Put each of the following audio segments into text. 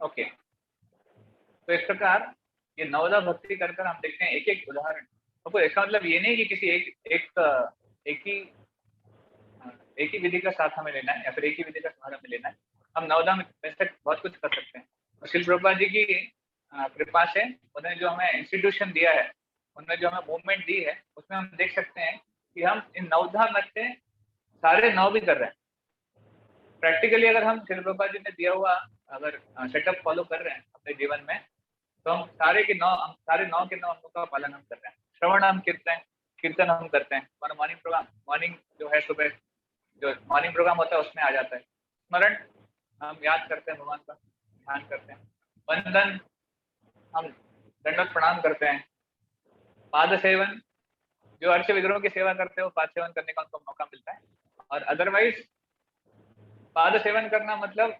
Okay, तो इस प्रकार ये नवदा भक्ति कर कर हम देखते हैं एक एक उदाहरण। तो इसका मतलब ये नहीं कि किसी एक ही एक ही विधि का साथ हमें लेना है या फिर एक ही विधि का सहारा हमें लेना है। हम नवदा में वैसे बहुत कुछ कर सकते हैं। और शिल प्रभुपाद जी की कृपा से उन्होंने जो हमें इंस्टीट्यूशन दिया है, उन्होंने जो हमें मूवमेंट दी है, उसमें हम देख सकते हैं कि हम इन नवधा में से सारे नौ भी कर रहे हैं। प्रैक्टिकली अगर हम शिल प्रभुपाद जी ने दिया हुआ अगर सेटअप फॉलो कर रहे हैं अपने जीवन में, तो हम सारे नौ के नौ अंगों का पालन हम कर रहे हैं। श्रवण हम कीर्तन हम करते हैं। हमारा मॉर्निंग जो है सुबह जो मॉर्निंग प्रोग्राम होता है उसमें आ जाता है। स्मरण हम याद करते हैं, भगवान का ध्यान करते हैं। वंदन हम दंडवत प्रणाम करते हैं। पाद सेवन जो अर्च विग्रहों की सेवा करते हैं वो पाद सेवन करने का उनको मौका मिलता है। और अदरवाइज पाद सेवन करना मतलब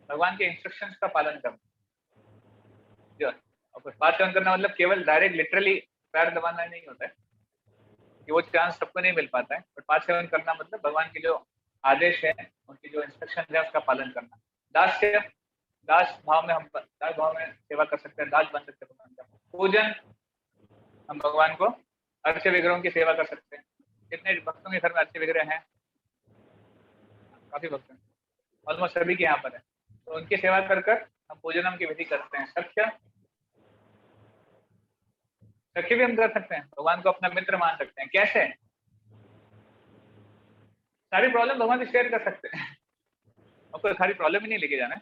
भगवान के इंस्ट्रक्शंस का पालन करना। जो पाद सेवन करना मतलब केवल डायरेक्ट लिटरली पैर दबाना नहीं होता है, कि वो चांस सबको नहीं मिल पाता है। बट पाद सेवन करना मतलब भगवान के जो आदेश है, उनकी जो इंस्ट्रक्शन है उसका पालन करना। दास भाव में सेवा कर सकते हैं, दास बन सकते हैं भगवान का। पूजन हम भगवान को अर्च विग्रहों की सेवा कर सकते हैं। कितने भक्तों के घर में अर्च विग्रह हैं? काफी भक्त हैं, ऑलमोस्ट सभी के यहाँ पर है। तो उनकी सेवा कर कर हम पूजनम की विधि करते हैं। सख्य भी हम कर सकते हैं, भगवान को अपना मित्र मान सकते हैं। कैसे? सारी प्रॉब्लम भगवान से शेयर कर सकते हैं। आपको सारी प्रॉब्लम ही नहीं लेके जाना है,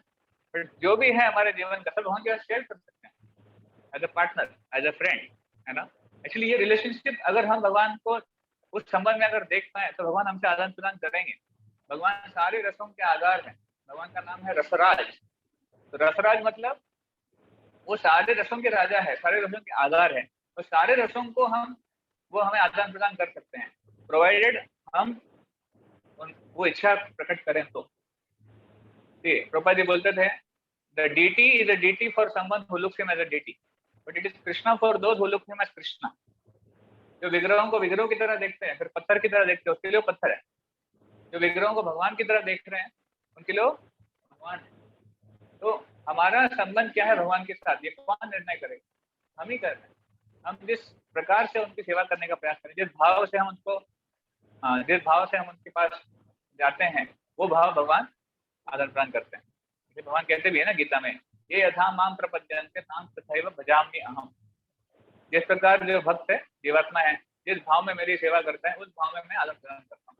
बट जो भी है हमारे जीवन का सब भगवान के साथ शेयर कर सकते हैं as a partner, as a friend, है ना। एक्चुअली ये रिलेशनशिप अगर हम भगवान को उस संबंध में अगर देख पाए तो भगवान हमसे आदान प्रदान करेंगे। भगवान सारे रसों के आधार है। भगवान का नाम है रसराज। तो रसराज मतलब वो सारे रसों के राजा है, सारे रसों के आधार है। तो सारे रसों को वो हमें आदान प्रदान कर सकते हैं, प्रोवाइडेड हम वो इच्छा प्रकट करें तो। प्रभुपाद जी बोलते थे, the deity is a deity for someone who looks him as a deity, but it is Krishna for those who look him as Krishna. जो विग्रहों को विग्रहों की तरह देखते हैं, फिर पत्थर की तरह देखते हैं, उसके लिए वो पत्थर है। जो विग्रहों को भगवान की तरह देख रहे हैं, उनके लिए भगवान है। तो हमारा संबंध क्या है भगवान के साथ, ये कौन निर्णय करेगा? हम ही कर रहे हैं। हम जिस प्रकार से उनकी सेवा करने का प्रयास करें, जिस भाव से हम उनके पास जाते हैं, वो भाव भगवान आदान प्रदान करते हैं। भगवान कहते भी है ना गीता में, ये यथा माम प्रपद्यन्ते तां तथैव भजामि अहम्। जिस प्रकार जो भक्त है, जीवात्मा है, जिस भाव में मेरी सेवा करता है, उस भाव में मैं आदान प्रदान करता हूँ।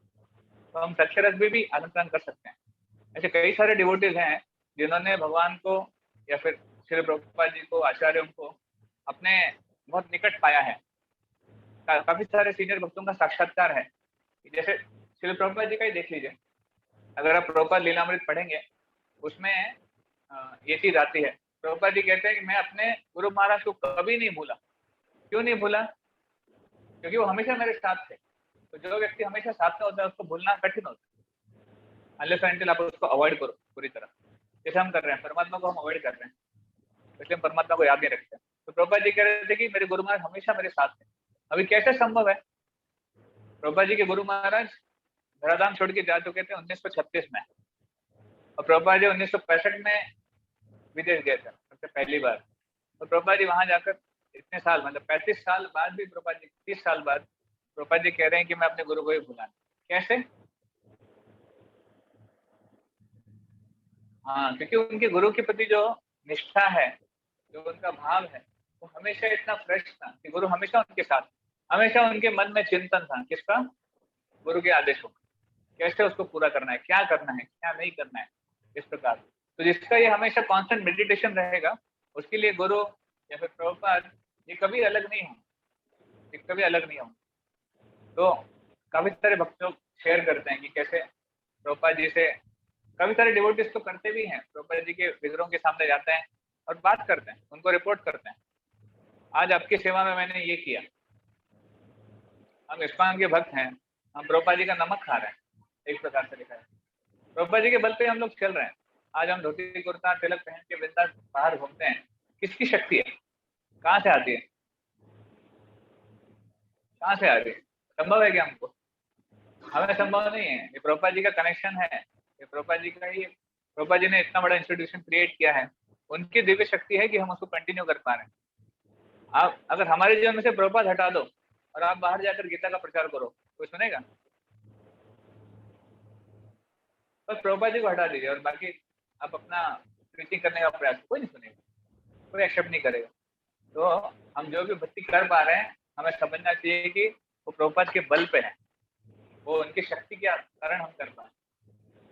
तो हम सच्चे रस भी आदान प्रदान कर सकते हैं। ऐसे कई सारे डिवोटीज हैं जिन्होंने भगवान को या फिर श्री प्रभुपाद जी को, आचार्यों को अपने बहुत निकट पाया है। काफी सारे सीनियर भक्तों का साक्षात्कार है। जैसे श्री प्रभुपाद जी का ही देख लीजिए, अगर आप प्रभुपाद लीलामृत पढ़ेंगे उसमें ये चीज आती है। प्रभुपाद जी कहते हैं कि मैं अपने गुरु महाराज को कभी नहीं भूला। क्यों नहीं भूला? क्योंकि वो हमेशा मेरे साथ थे। तो जो व्यक्ति हमेशा साथ में होता है उसको भूलना कठिन होता है, अनलेस अनटिल आप उसको अवॉइड करो पूरी तरह। जैसे हम कर रहे हैं, परमात्मा को हम अवॉइड कर रहे हैं, इसलिए हम परमात्मा को याद नहीं रखते हैं। तो प्रभुपाद जी कह रहे थे कि मेरे गुरु महाराज हमेशा मेरे साथ थे। अभी कैसे संभव है? प्रभुपाद जी के गुरु महाराज धराधाम छोड़ के जा चुके थे 1936 में, और प्रभुपाद जी 1965 में विदेश गए थे सबसे पहली बार। तो प्रभुपाद जी वहां जाकर इतने साल, मतलब 35 साल बाद भी प्रभुपाद जी, 30 साल बाद प्रभुपाद जी कह रहे हैं कि मैं अपने गुरु को ही भुला नहीं। कैसे? हाँ, क्योंकि उनके गुरु के प्रति जो निष्ठा है, जो उनका भाव है, वो हमेशा इतना फ्रेश था कि गुरु हमेशा उनके साथ, हमेशा उनके मन में चिंतन था किसका? गुरु के आदेशों का। कैसे उसको पूरा करना है, क्या करना है, क्या नहीं करना है, इस प्रकार। तो जिसका ये हमेशा कांस्टेंट मेडिटेशन रहेगा, उसके लिए गुरु या फिर प्रभुपाद ये कभी अलग नहीं होंगे, ये कभी अलग नहीं होंगे। तो काफी सारे भक्त लोग शेयर करते हैं कि कैसे प्रभुपाद जी से, काफी सारे डिवोटीज तो करते भी हैं, प्रभुपाद जी के विग्रहों के सामने जाते हैं और बात करते हैं, उनको रिपोर्ट करते हैं, आज आपकी सेवा में मैंने ये किया। हम इस्कॉन के भक्त हैं, हम प्रभुपाद जी का नमक खा रहे हैं, एक प्रकार से लिखा है। प्रभुपाद जी के बल पे हम लोग चल रहे हैं। आज हम धोती कुर्ता तिलक पहन के वृंदावन बाहर घूमते हैं। किसकी शक्ति है? कहाँ से आती है? कहाँ से आ रही है? संभव है क्या हमको? हमें संभव नहीं है। ये प्रभुपाद जी का कनेक्शन है, ये प्रभुपाद जी का ही, प्रभुपाद जी ने इतना बड़ा इंस्टीट्यूशन क्रिएट किया है उनकी दिव्य शक्ति है कि हम उसको कंटिन्यू कर पा रहे हैं। आप अगर हमारे जीवन में से प्रभुपाद हटा दो और आप बाहर जाकर गीता का प्रचार करो, कोई सुनेगा? बस प्रभुपाद जी को हटा दीजिए और बाकी आप अपना प्रीचिंग करने का प्रयास, कोई नहीं सुनेगा, कोई एक्सेप्ट नहीं करेगा। तो हम जो भी भक्ति कर पा रहे हैं, हमें समझना चाहिए कि वो प्रभुपाद के बल पे है, वो उनकी शक्ति के कारण हम कर पाए।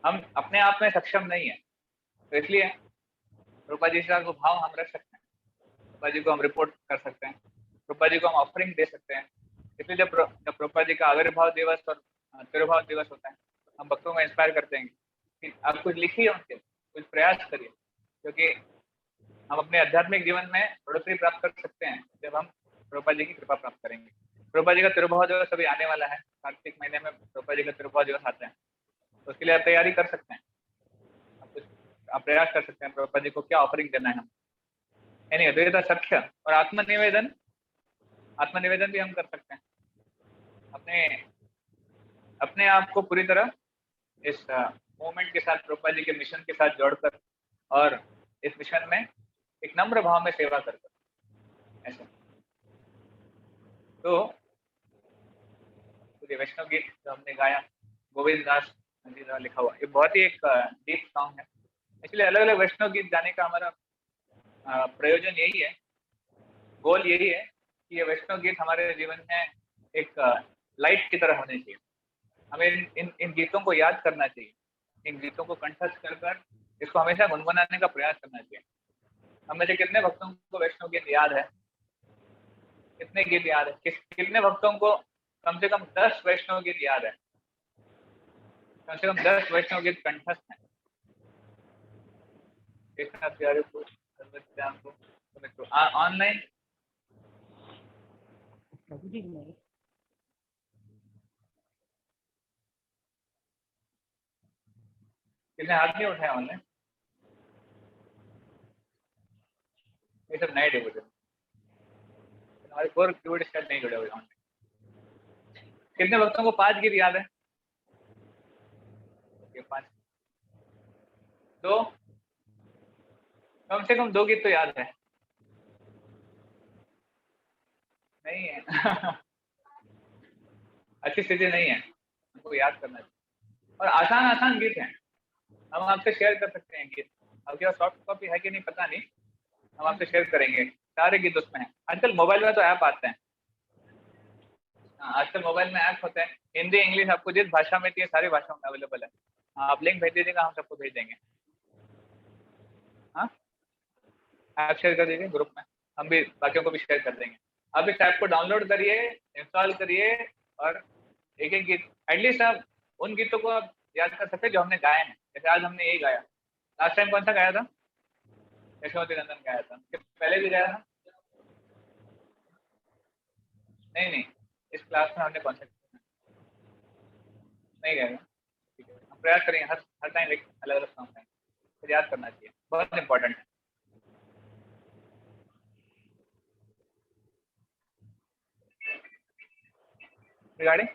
हम अपने आप में सक्षम नहीं है, तो इसलिए प्रभुपाद जी का भाव हम रख सकते हैं, प्रभुपाद जी को हम रिपोर्ट कर सकते हैं, प्रभुपाद जी को हम ऑफरिंग दे सकते हैं। इसलिए जब प्रभुपाद जी का आविर्भाव दिवस और तिरुभाव दिवस होता है, हम भक्तों को इंस्पायर करते हैं कि आप कुछ लिखिए, उनके कुछ प्रयास करिए, क्योंकि हम अपने आध्यात्मिक जीवन में बढ़ोतरी प्राप्त कर सकते हैं जब हम प्रभुपाद जी की कृपा प्राप्त करेंगे। प्रभुपाद जी का तिरुभाव दिवस अभी आने वाला है, कार्तिक महीने में प्रभुपाद जी का तिरुभाव दिवस आता है, तो उसके लिए आप तैयारी कर सकते हैं, आप प्रयास कर सकते हैं प्रभुपाद जी को क्या ऑफरिंग देना है हम। यानी अद्वैत सत्य और आत्मनिवेदन भी हम कर सकते हैं, अपने अपने आप को पूरी तरह इस मूवमेंट के साथ, प्रभुपाद जी के मिशन के साथ जोड़कर और इस मिशन में एक नम्र भाव में सेवा कर ऐसा। तो वैष्णव गीत जो हमने गाया, गोविंद दास जी द्वारा लिखा हुआ, ये बहुत ही एक डीप सॉन्ग है। इसलिए अलग अलग वैष्णव गीत गाने का हमारा प्रयोजन यही है, गोल यही है कि ये वैष्णव गीत हमारे जीवन में एक लाइट की तरह होने चाहिए। हमें इन गीतों को याद करना चाहिए, इन गीतों को कंठस्थ कर इसको हमेशा गुनगुनाने का प्रयास करना चाहिए। हमें से कितने भक्तों को वैष्णव गीत याद है? कितने गीत याद है? कितने भक्तों को कम से कम 10 वैष्णव गीत याद है? कम से कम 10 वैष्णव गीत कंठस्थ हैं। प्यारे को ऑनलाइन कितने हाथ नहीं उठाए ऑनलाइन? ये सब नए डिवोटी, हमारे कोर डिवोटी शायद नहीं जुड़े हुए ऑनलाइन। कितने भक्तों को 5 गीत याद है? 5, 2, कम से कम 2 गीत तो याद है। नहीं है अच्छी स्थिति नहीं है, हमको याद करना चाहिए। और आसान आसान गीत हैं, हम आपसे शेयर कर सकते हैं गीत। आपके पास सॉफ्ट कॉपी है कि नहीं पता नहीं, हम आपसे शेयर करेंगे, सारे गीत उसमें हैं। आजकल मोबाइल में तो ऐप आते हैं, आजकल मोबाइल में ऐप होते हैं, हिंदी इंग्लिश आपको जिस भाषा में चाहिए सारी भाषाओं में अवेलेबल है। आप लिंक भेज दीजिएगा, हम सबको भेज देंगे। हाँ, ऐप शेयर कर दीजिए ग्रुप में, हम भी बाकियों को भी शेयर कर देंगे। आप इस ऐप को डाउनलोड करिए, इंस्टॉल करिए और एक एक गीत एटलीस्ट आप उन गीतों को आप याद कर सकते हैं जो हमने गाए हैं। जैसे आज हमने यही गाया, लास्ट टाइम कौन सा गाया था? यशोमती नंदन गाया था, पहले भी गाया था? नहीं, इस क्लास में हमने कौन सा नहीं गाया? ठीक है, हम प्रयास करेंगे हर टाइम एक अलग अलग सॉन्ग गाएंगे, फिर याद करना चाहिए, बहुत इंपॉर्टेंट है। रिगार्डिंग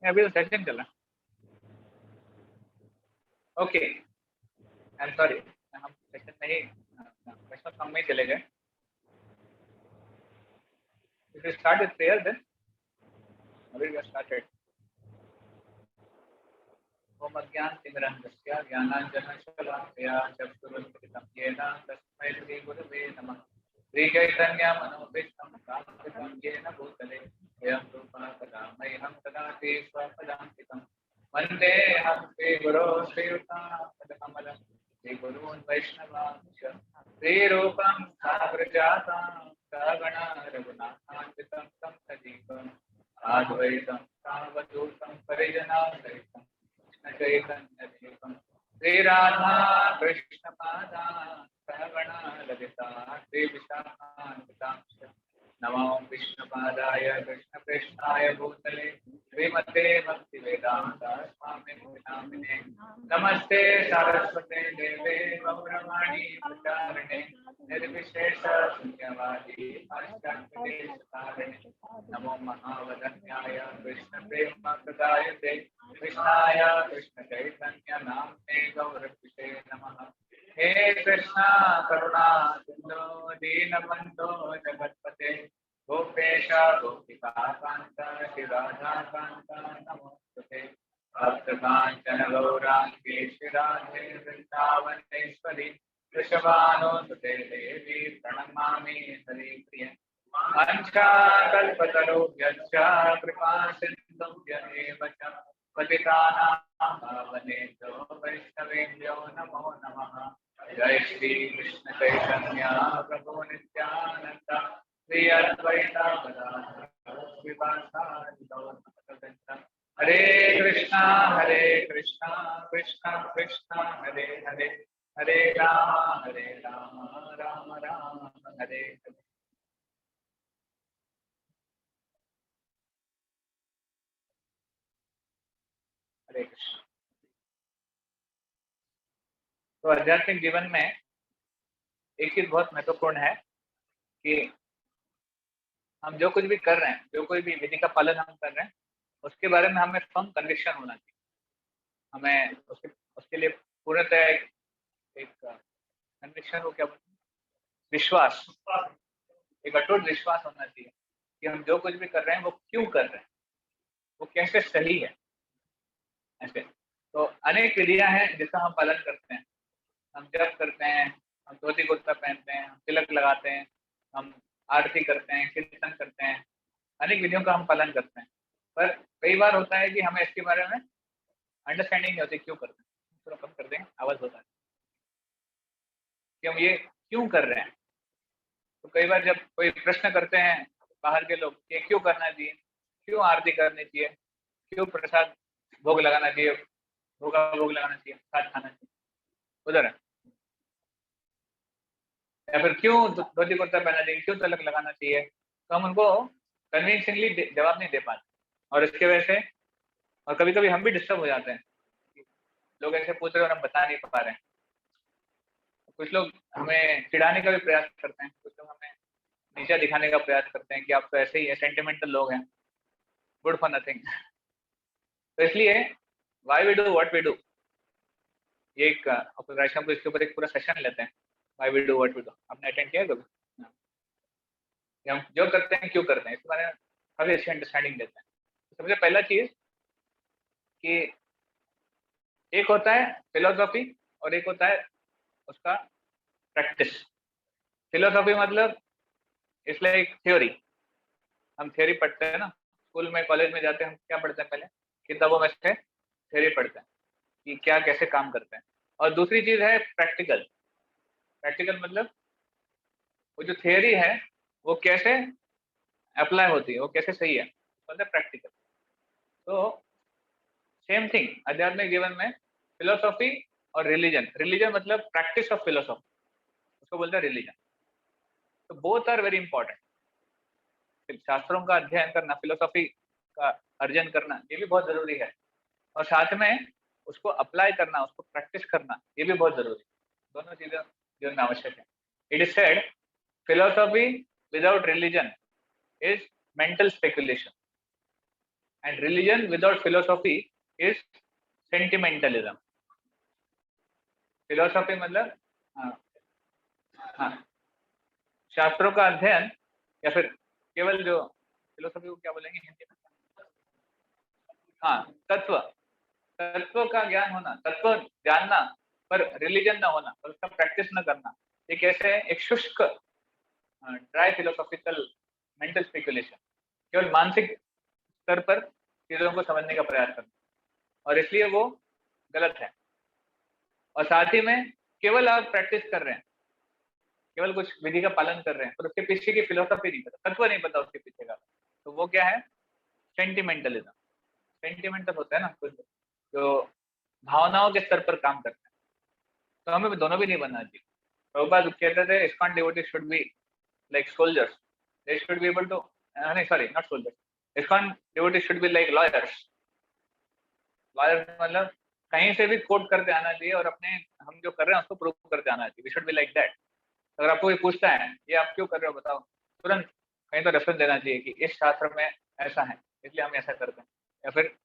अभी तो सेशन चल रहा है। ओके, आई एम सॉरी, हम सेशन में ही वैष्णव सॉन्ग में ही चले गए। If we start with prayer, then we have started. ओम अज्ञानतिमिरन्धस्य ज्ञानाञ्जनशलाकया चक्षुरुन्मिलितं येन तस्मै श्रीगुरवे नमः। श्रीचैतन्यमनोभीष्टं स्थापितं येन भूतले स्वयं रूपः कदा मह्यं ददाति स्वपदान्तिकं। वन्देऽहं श्रीगुरो श्रीयुतां श्रीगुरून् वैष्णवांश्च श्रीरूपं साग्रजातां सगणा रघुनाथान्वितं तं सजीवम् अद्वैतं सावधूतं परिजनासहितं कृष्णचैतन्यदेवं श्रीराधा कृष्णपादान् सहगणा ललिता श्रीविशाखान्वितांश्च नमो विष्णुपादाय कृष्णकृष्णाय भूतले श्रीमते भक्तिवेदान्त स्वामिने नामिने नमस्ते सारस्वते देवे गौरवाणी प्रचारिणे निर्विशेष शून्यवादी पाश्चात्यदेशतारिणे नमो महावदन्याय कृष्णप्रेमप्रदायते कृष्णाय कृष्णचैतन्य नाम्ने गौरविषे नमः। करुणा सिंधु दीनबंधो जगत्पते गोपेश गोपिका कांत श्री राधा कांत नमोस्तुते भक्त कांचन गौरांगी श्री राधे वृंदावनेश्वरी वृषभानुसुते देवी प्रणमामि हरिप्रिय वाञ्छाकल्पतरुभ्यश्च कृपा सिन्धुभ्येव च पतितानां पावनेभ्यो वैष्णवेभ्यो नमो नमः। जय श्री कृष्ण चैतन्य प्रभु नित्यानंद श्री अद्वैत गदाधर श्रीवासादि गौरभक्तवृंद। हरे कृष्णा कृष्णा कृष्णा हरे हरे हरे राम राम राम हरे हरे। हरे कृष्ण। तो आध्यात्मिक जीवन में एक चीज बहुत महत्वपूर्ण है कि हम जो कुछ भी कर रहे हैं, जो कोई भी विधि का पालन हम कर रहे हैं, उसके बारे में हमें फर्म कन्विक्शन होना चाहिए। हमें उसके लिए पूर्णतः एक कन्विक्शन को क्या बोलते हैं, विश्वास, एक अटूट विश्वास होना चाहिए कि हम जो कुछ भी कर रहे हैं वो क्यों कर रहे हैं, वो कैसे सही है। ऐसे तो अनेक विधियां हैं जिसका हम पालन करते हैं। हम जप करते हैं, हम धोती कुर्ता पहनते हैं, हम तिलक लगाते हैं, हम आरती करते हैं, कीर्तन करते हैं, अनेक विधियों का हम पालन करते हैं। पर कई बार होता है कि हमें इसके बारे में अंडरस्टैंडिंग नहीं होती क्यों करते हैं। थोड़ा कम कर देंगे, आवाज होता है कि हम ये क्यों कर रहे हैं। तो कई बार जब कोई प्रश्न करते हैं बाहर के लोग कि क्यों करना चाहिए, क्यों आरती करनी चाहिए, क्यों प्रसाद भोग लगाना चाहिए, भोग लगाना चाहिए, प्रसाद खाना चाहिए, उधर है, या फिर क्यों धोती कुर्ता पहनना चाहिए, क्यों तिलक लगाना चाहिए, तो हम उनको कन्विंसिंगली जवाब नहीं दे पाते। और इसके वजह से और कभी कभी हम भी डिस्टर्ब हो जाते हैं, लोग ऐसे पूछ रहे हैं और हम बता नहीं पा रहे हैं। कुछ लोग हमें चिढ़ाने का भी प्रयास करते हैं, कुछ लोग हमें नीचा दिखाने का प्रयास करते हैं कि आप तो ऐसे ही है, सेंटिमेंटल लोग हैं, गुड फॉर नथिंग। तो इसलिए why we do what we do, ये एक ऑपरेशन को इसके ऊपर एक पूरा सेशन लेते हैं। Why we do what we do, आपने अटेंड किया कभी? हम जो करते हैं क्यों करते हैं, इसके बारे में काफी अच्छी अंडरस्टैंडिंग देते हैं। तो सबसे पहला चीज कि एक होता है फिलोसॉफी और एक होता है उसका प्रैक्टिस। फिलोसॉफी मतलब इसलिए एक थ्योरी, हम थ्योरी पढ़ते हैं ना, स्कूल में कॉलेज में जाते हैं, हम क्या पढ़ते हैं, पहले किताबों में से थ्योरी पढ़ते हैं कि क्या कैसे काम करते हैं। और दूसरी चीज है प्रैक्टिकल। प्रैक्टिकल मतलब वो जो थियरी है वो कैसे अप्लाई होती है, वो कैसे सही है, मतलब प्रैक्टिकल। तो सेम थिंग आध्यात्मिक जीवन में फिलोसॉफी और रिलीजन, रिलीजन मतलब प्रैक्टिस ऑफ फिलोसॉफी, उसको बोलते हैं रिलीजन। तो बोथ आर वेरी इंपॉर्टेंट। शास्त्रों का अध्ययन करना, फिलोसॉफी का अर्जन करना, ये भी बहुत जरूरी है, और साथ में उसको अप्लाई करना, उसको प्रैक्टिस करना, ये भी बहुत जरूरी है। दोनों चीजें जीवन में आवश्यक है। It is said philosophy without religion is mental speculation and religion without philosophy is sentimentalism. Philosophy मतलब हाँ, हाँ, शास्त्रों का अध्ययन, या फिर केवल जो फिलोसॉफी को क्या बोलेंगे हिंदी में, हाँ, तत्व, तत्व का ज्ञान होना, तत्व जानना, पर रिलीजन ना होना, पर उसका प्रैक्टिस न करना, ये कैसे एक शुष्क ड्राई फिलोसॉफिकल मेंटल स्पेकुलेशन, केवल मानसिक स्तर पर चीजों को समझने का प्रयास करना, और इसलिए वो गलत है। और साथ ही में केवल आप प्रैक्टिस कर रहे हैं, केवल कुछ विधि का पालन कर रहे हैं, पर उसके पीछे की फिलोसॉफी नहीं पता, तत्व नहीं पता उसके पीछे का, तो वो क्या है, सेंटिमेंटलिज्म। सेंटिमेंटल होता है ना कुछ जो भावनाओं के स्तर पर काम करते हैं। तो हमें दोनों भी नहीं बनना चाहिए। प्रभुपाद कहते थे ISKCON devotees should be like soldiers, they should be able to sorry not soldiers, ISKCON devotees should be like lawyers मतलब कहीं से भी कोट करते आना चाहिए और अपने हम जो कर रहे हैं उसको प्रूव करते आना चाहिए। we should be like that। अगर आपको कोई पूछता है ये आप क्यों कर रहे हो बताओ, तुरंत कहीं तो रेफरेंस देना चाहिए कि इस शास्त्र में ऐसा है इसलिए हम ऐसा करते हैं, या फिर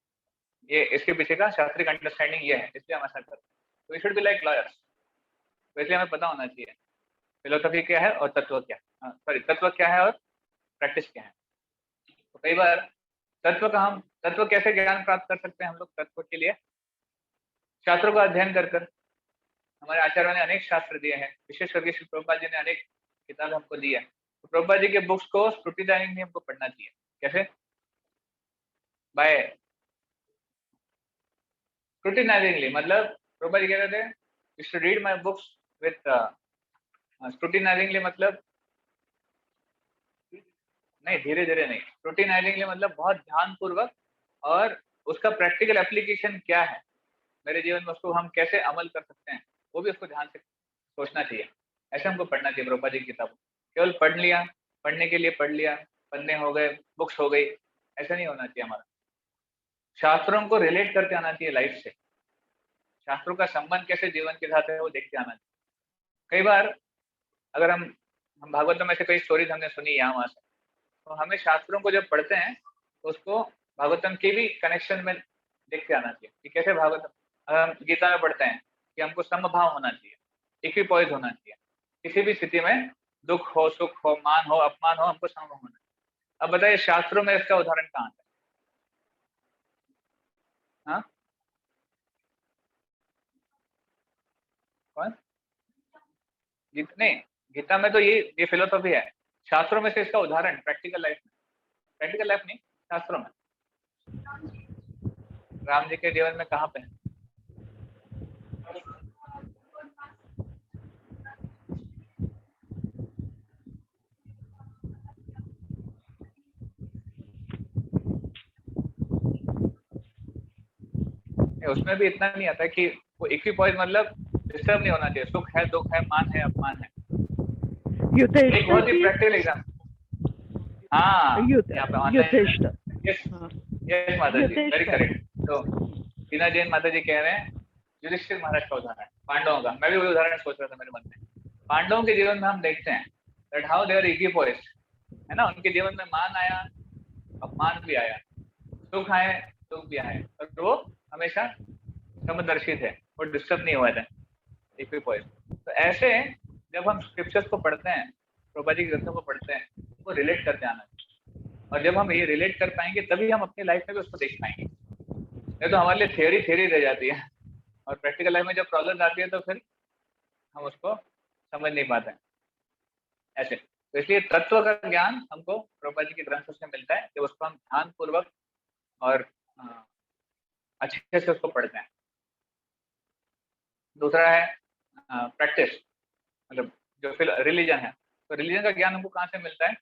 ये इसके पीछे का शास्त्रिक अंडरस्टैंडिंग ये है इसलिए हम ऐसा करते हैं। तो we should be like lawyers, तो इसलिए हमें पता होना चाहिए फिलोसफी क्या है और तत्व क्या है, सॉरी तत्व क्या है और प्रैक्टिस क्या है। तो कई बार तत्व कैसे ज्ञान प्राप्त कर सकते हैं हम लोग तत्व के लिए, शास्त्रों का अध्ययन कर कर। हमारे आचार्यों ने अनेक शास्त्र दिए हैं, विशेष करके श्री प्रभुपाद जी ने अनेक किताब हमको दी है। तो प्रभुपाद जी के बुक्स को स्क्रूटिनाइजिंगली हमको पढ़ना चाहिए। कैसे? बाय स्क्रूटिनाइजिंगली, मतलब प्रभुपाद जी कह रहे थे you should read my books with scrutinisingly, मतलब नहीं, धीरे धीरे नहीं, स्क्रूटिनाइजिंगली मतलब बहुत ध्यान पूर्वक, और उसका प्रैक्टिकल एप्लीकेशन क्या है मेरे जीवन में, उसको हम कैसे अमल कर सकते हैं, वो भी उसको ध्यान से सोचना चाहिए। ऐसे हमको पढ़ना चाहिए प्रभुपाद जी की किताब। केवल पढ़ लिया, पढ़ने के लिए पढ़ लिया, पन्ने हो गए, बुक्स हो गई, ऐसा नहीं होना चाहिए हमारा। शास्त्रों को रिलेट करके आना चाहिए लाइफ से, शास्त्रों का संबंध कैसे जीवन के साथ है वो देखते आना चाहिए। कई बार अगर हम भागवत में ऐसे कई स्टोरीज हमने सुनी यहाँ वहां से, तो हमें शास्त्रों को जब पढ़ते हैं तो उसको भागवतम के भी कनेक्शन में देखते आना चाहिए कि कैसे भागवतम, अगर हम गीता में पढ़ते हैं कि हमको समभाव होना चाहिए, इक्विपॉइज होना चाहिए, किसी भी स्थिति में दुख हो, सुख हो, मान हो, अपमान हो, हमको समभाव होना चाहिए। अब बताइए शास्त्रों में इसका उदाहरण कहाँ है? हाँ, कौन? नहीं, गीता में तो ये फिलोसॉफी है, शास्त्रों में से इसका उदाहरण प्रैक्टिकल लाइफ में, प्रैक्टिकल लाइफ नहीं, शास्त्रों में, राम जी के जीवन में कहाँ पे है? उसमें भी इतना नहीं आता है कि वो इक्विपॉइज, मतलब डिस्टर्ब नहीं होना चाहिए, सुख है, दुख है, मान है, अपमान है। एक बहुत ही प्रैक्टिकल एग्जाम। हाँ, यहाँ पे ऑनलाइन, यस यस माता जी, वेरी करेक्ट। तो टीना जैन माता जी कह रहे हैं युधिष्ठिर महाराज का उदाहरण, पांडवों का। मैं भी वही उदाहरण सोच रहा था मेरे मन में। पांडवों के जीवन में हम देखते हैं दैट हाउ दे आर इक्विपॉइज्ड, है ना। उनके जीवन में मान आया, अपमान भी आया, सुख आए, दुख भी आए, और वो हमेशा समदर्शी थे, वो डिस्टर्ब नहीं हुआ था, इक्विपॉइज। तो ऐसे जब हम स्क्रिप्चर्स को पढ़ते हैं, प्रभुपाद जी की ग्रंथों को पढ़ते हैं, वो रिलेट करते आना चाहिए। और जब हम ये रिलेट कर पाएंगे तभी हम अपनी लाइफ में भी उसको देख पाएंगे, नहीं तो हमारे लिए थ्योरी थ्योरी रह जाती है, और प्रैक्टिकल लाइफ में जब प्रॉब्लम आती है तो फिर हम उसको समझ नहीं पाते हैं। ऐसे तो इसलिए तत्व का ज्ञान हमको प्रभुपाद जी के ग्रंथों से मिलता है जब उसको हम ध्यान पूर्वक और अच्छे से उसको पढ़ते हैं। दूसरा है प्रैक्टिस, मतलब जो फिर रिलीजन है, तो रिलीजन का ज्ञान हमको कहाँ से मिलता है?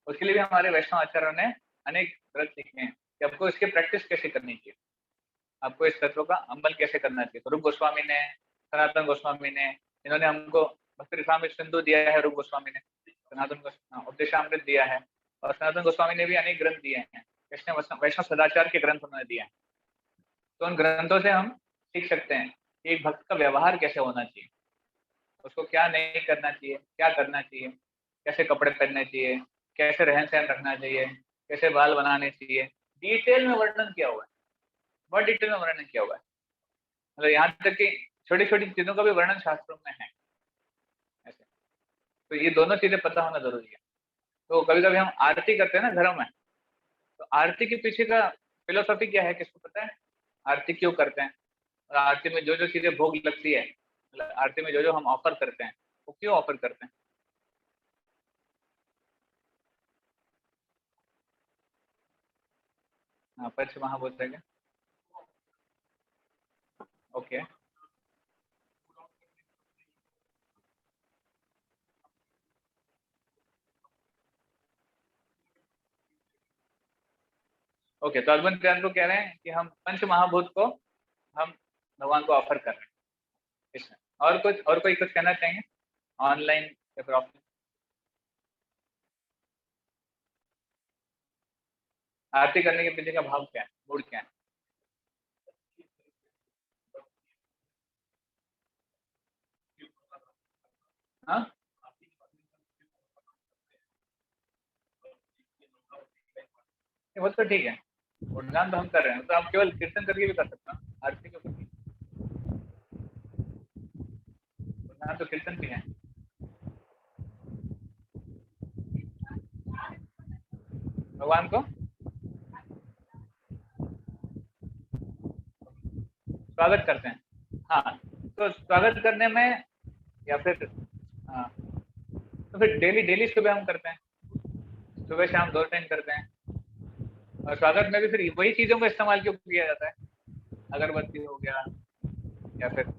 उसके लिए भी हमारे वैष्णव आचार्यों ने अनेक ग्रंथ लिखे हैं कि आपको इसकी प्रैक्टिस कैसे करनी चाहिए, आपको इस तत्व का अमल कैसे करना चाहिए। तो रूप गोस्वामी ने, सनातन गोस्वामी ने, इन्होंने हमको भक्ति रसामृत सिंधु दिया है, रूप गोस्वामी ने सनातन उपदेशामृत दिया है, और सनातन गोस्वामी ने भी अनेक ग्रंथ दिए हैं, वैष्णव सदाचार के ग्रंथ उन्होंने दिए हैं। तो उन ग्रंथों से हम सीख सकते हैं कि एक भक्त का व्यवहार कैसे होना चाहिए, उसको क्या नहीं करना चाहिए, क्या करना चाहिए, कैसे कपड़े पहनने चाहिए, कैसे रहन सहन रखना चाहिए, कैसे बाल बनाने चाहिए। डिटेल में वर्णन किया हुआ है, बहुत डिटेल में वर्णन किया हुआ है, मतलब यहाँ तक कि छोटी छोटी चीजों का भी वर्णन शास्त्रों में है। ऐसे तो ये दोनों चीजें पता होना जरूरी है। तो कभी कभी हम आरती करते हैं ना घरों में, तो आरती के पीछे का फिलोसॉफी क्या है, किसको पता है? आरती क्यों करते हैं, और आरती में जो जो चीजें भोग लगती है, मतलब आरती में जो जो हम ऑफर करते हैं वो क्यों ऑफर करते हैं? हाँ, पंच महाभूत है क्या? Okay, okay. तो अरविंद ज्ञान को कह रहे हैं कि हम पंच महाभूत को हम भगवान को ऑफर कर रहे हैं इसमें। और कुछ, और कोई कुछ कहना चाहेंगे ऑनलाइन या फिर ऑफलाइन? आरती करने के पीछे का भाव क्या है, मूड क्या है? हाँ, ये वो तो ठीक है, गुणगान तो हम कर रहे हैं, तो आप केवल कीर्तन करके भी कर सकते हो, आरती क्यों करके? गुणगान तो कीर्तन भी है। भगवान को स्वागत करते हैं। हाँ, तो स्वागत करने में या फिर हाँ, तो फिर डेली डेली सुबह हम करते हैं, सुबह शाम 2 टाइम करते हैं। और स्वागत में भी फिर वही चीजों का इस्तेमाल क्यों किया जाता है? अगरबत्ती हो गया या फिर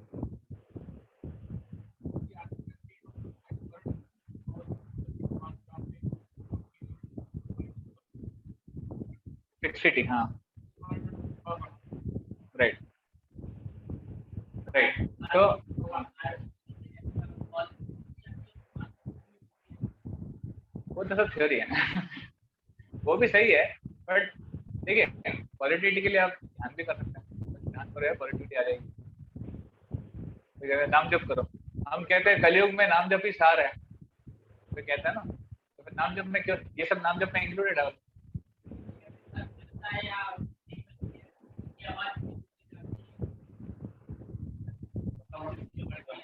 फिक्सिटी। हाँ, राइट राइट। तो वो तो सब थ्योरी है वो भी सही है, बट देखिए पॉजिटिविटी के लिए आप ध्यान भी कर सकते हैं, ध्यान करो यार पॉजिटिविटी आ जाएगी। तो नाम जप करो, हम कहते हैं कलयुग में नाम जप ही सार है, तो कहता है ना, तो फिर नाम जप में क्यों ये सब नाम जप में इंक्लूडेड है?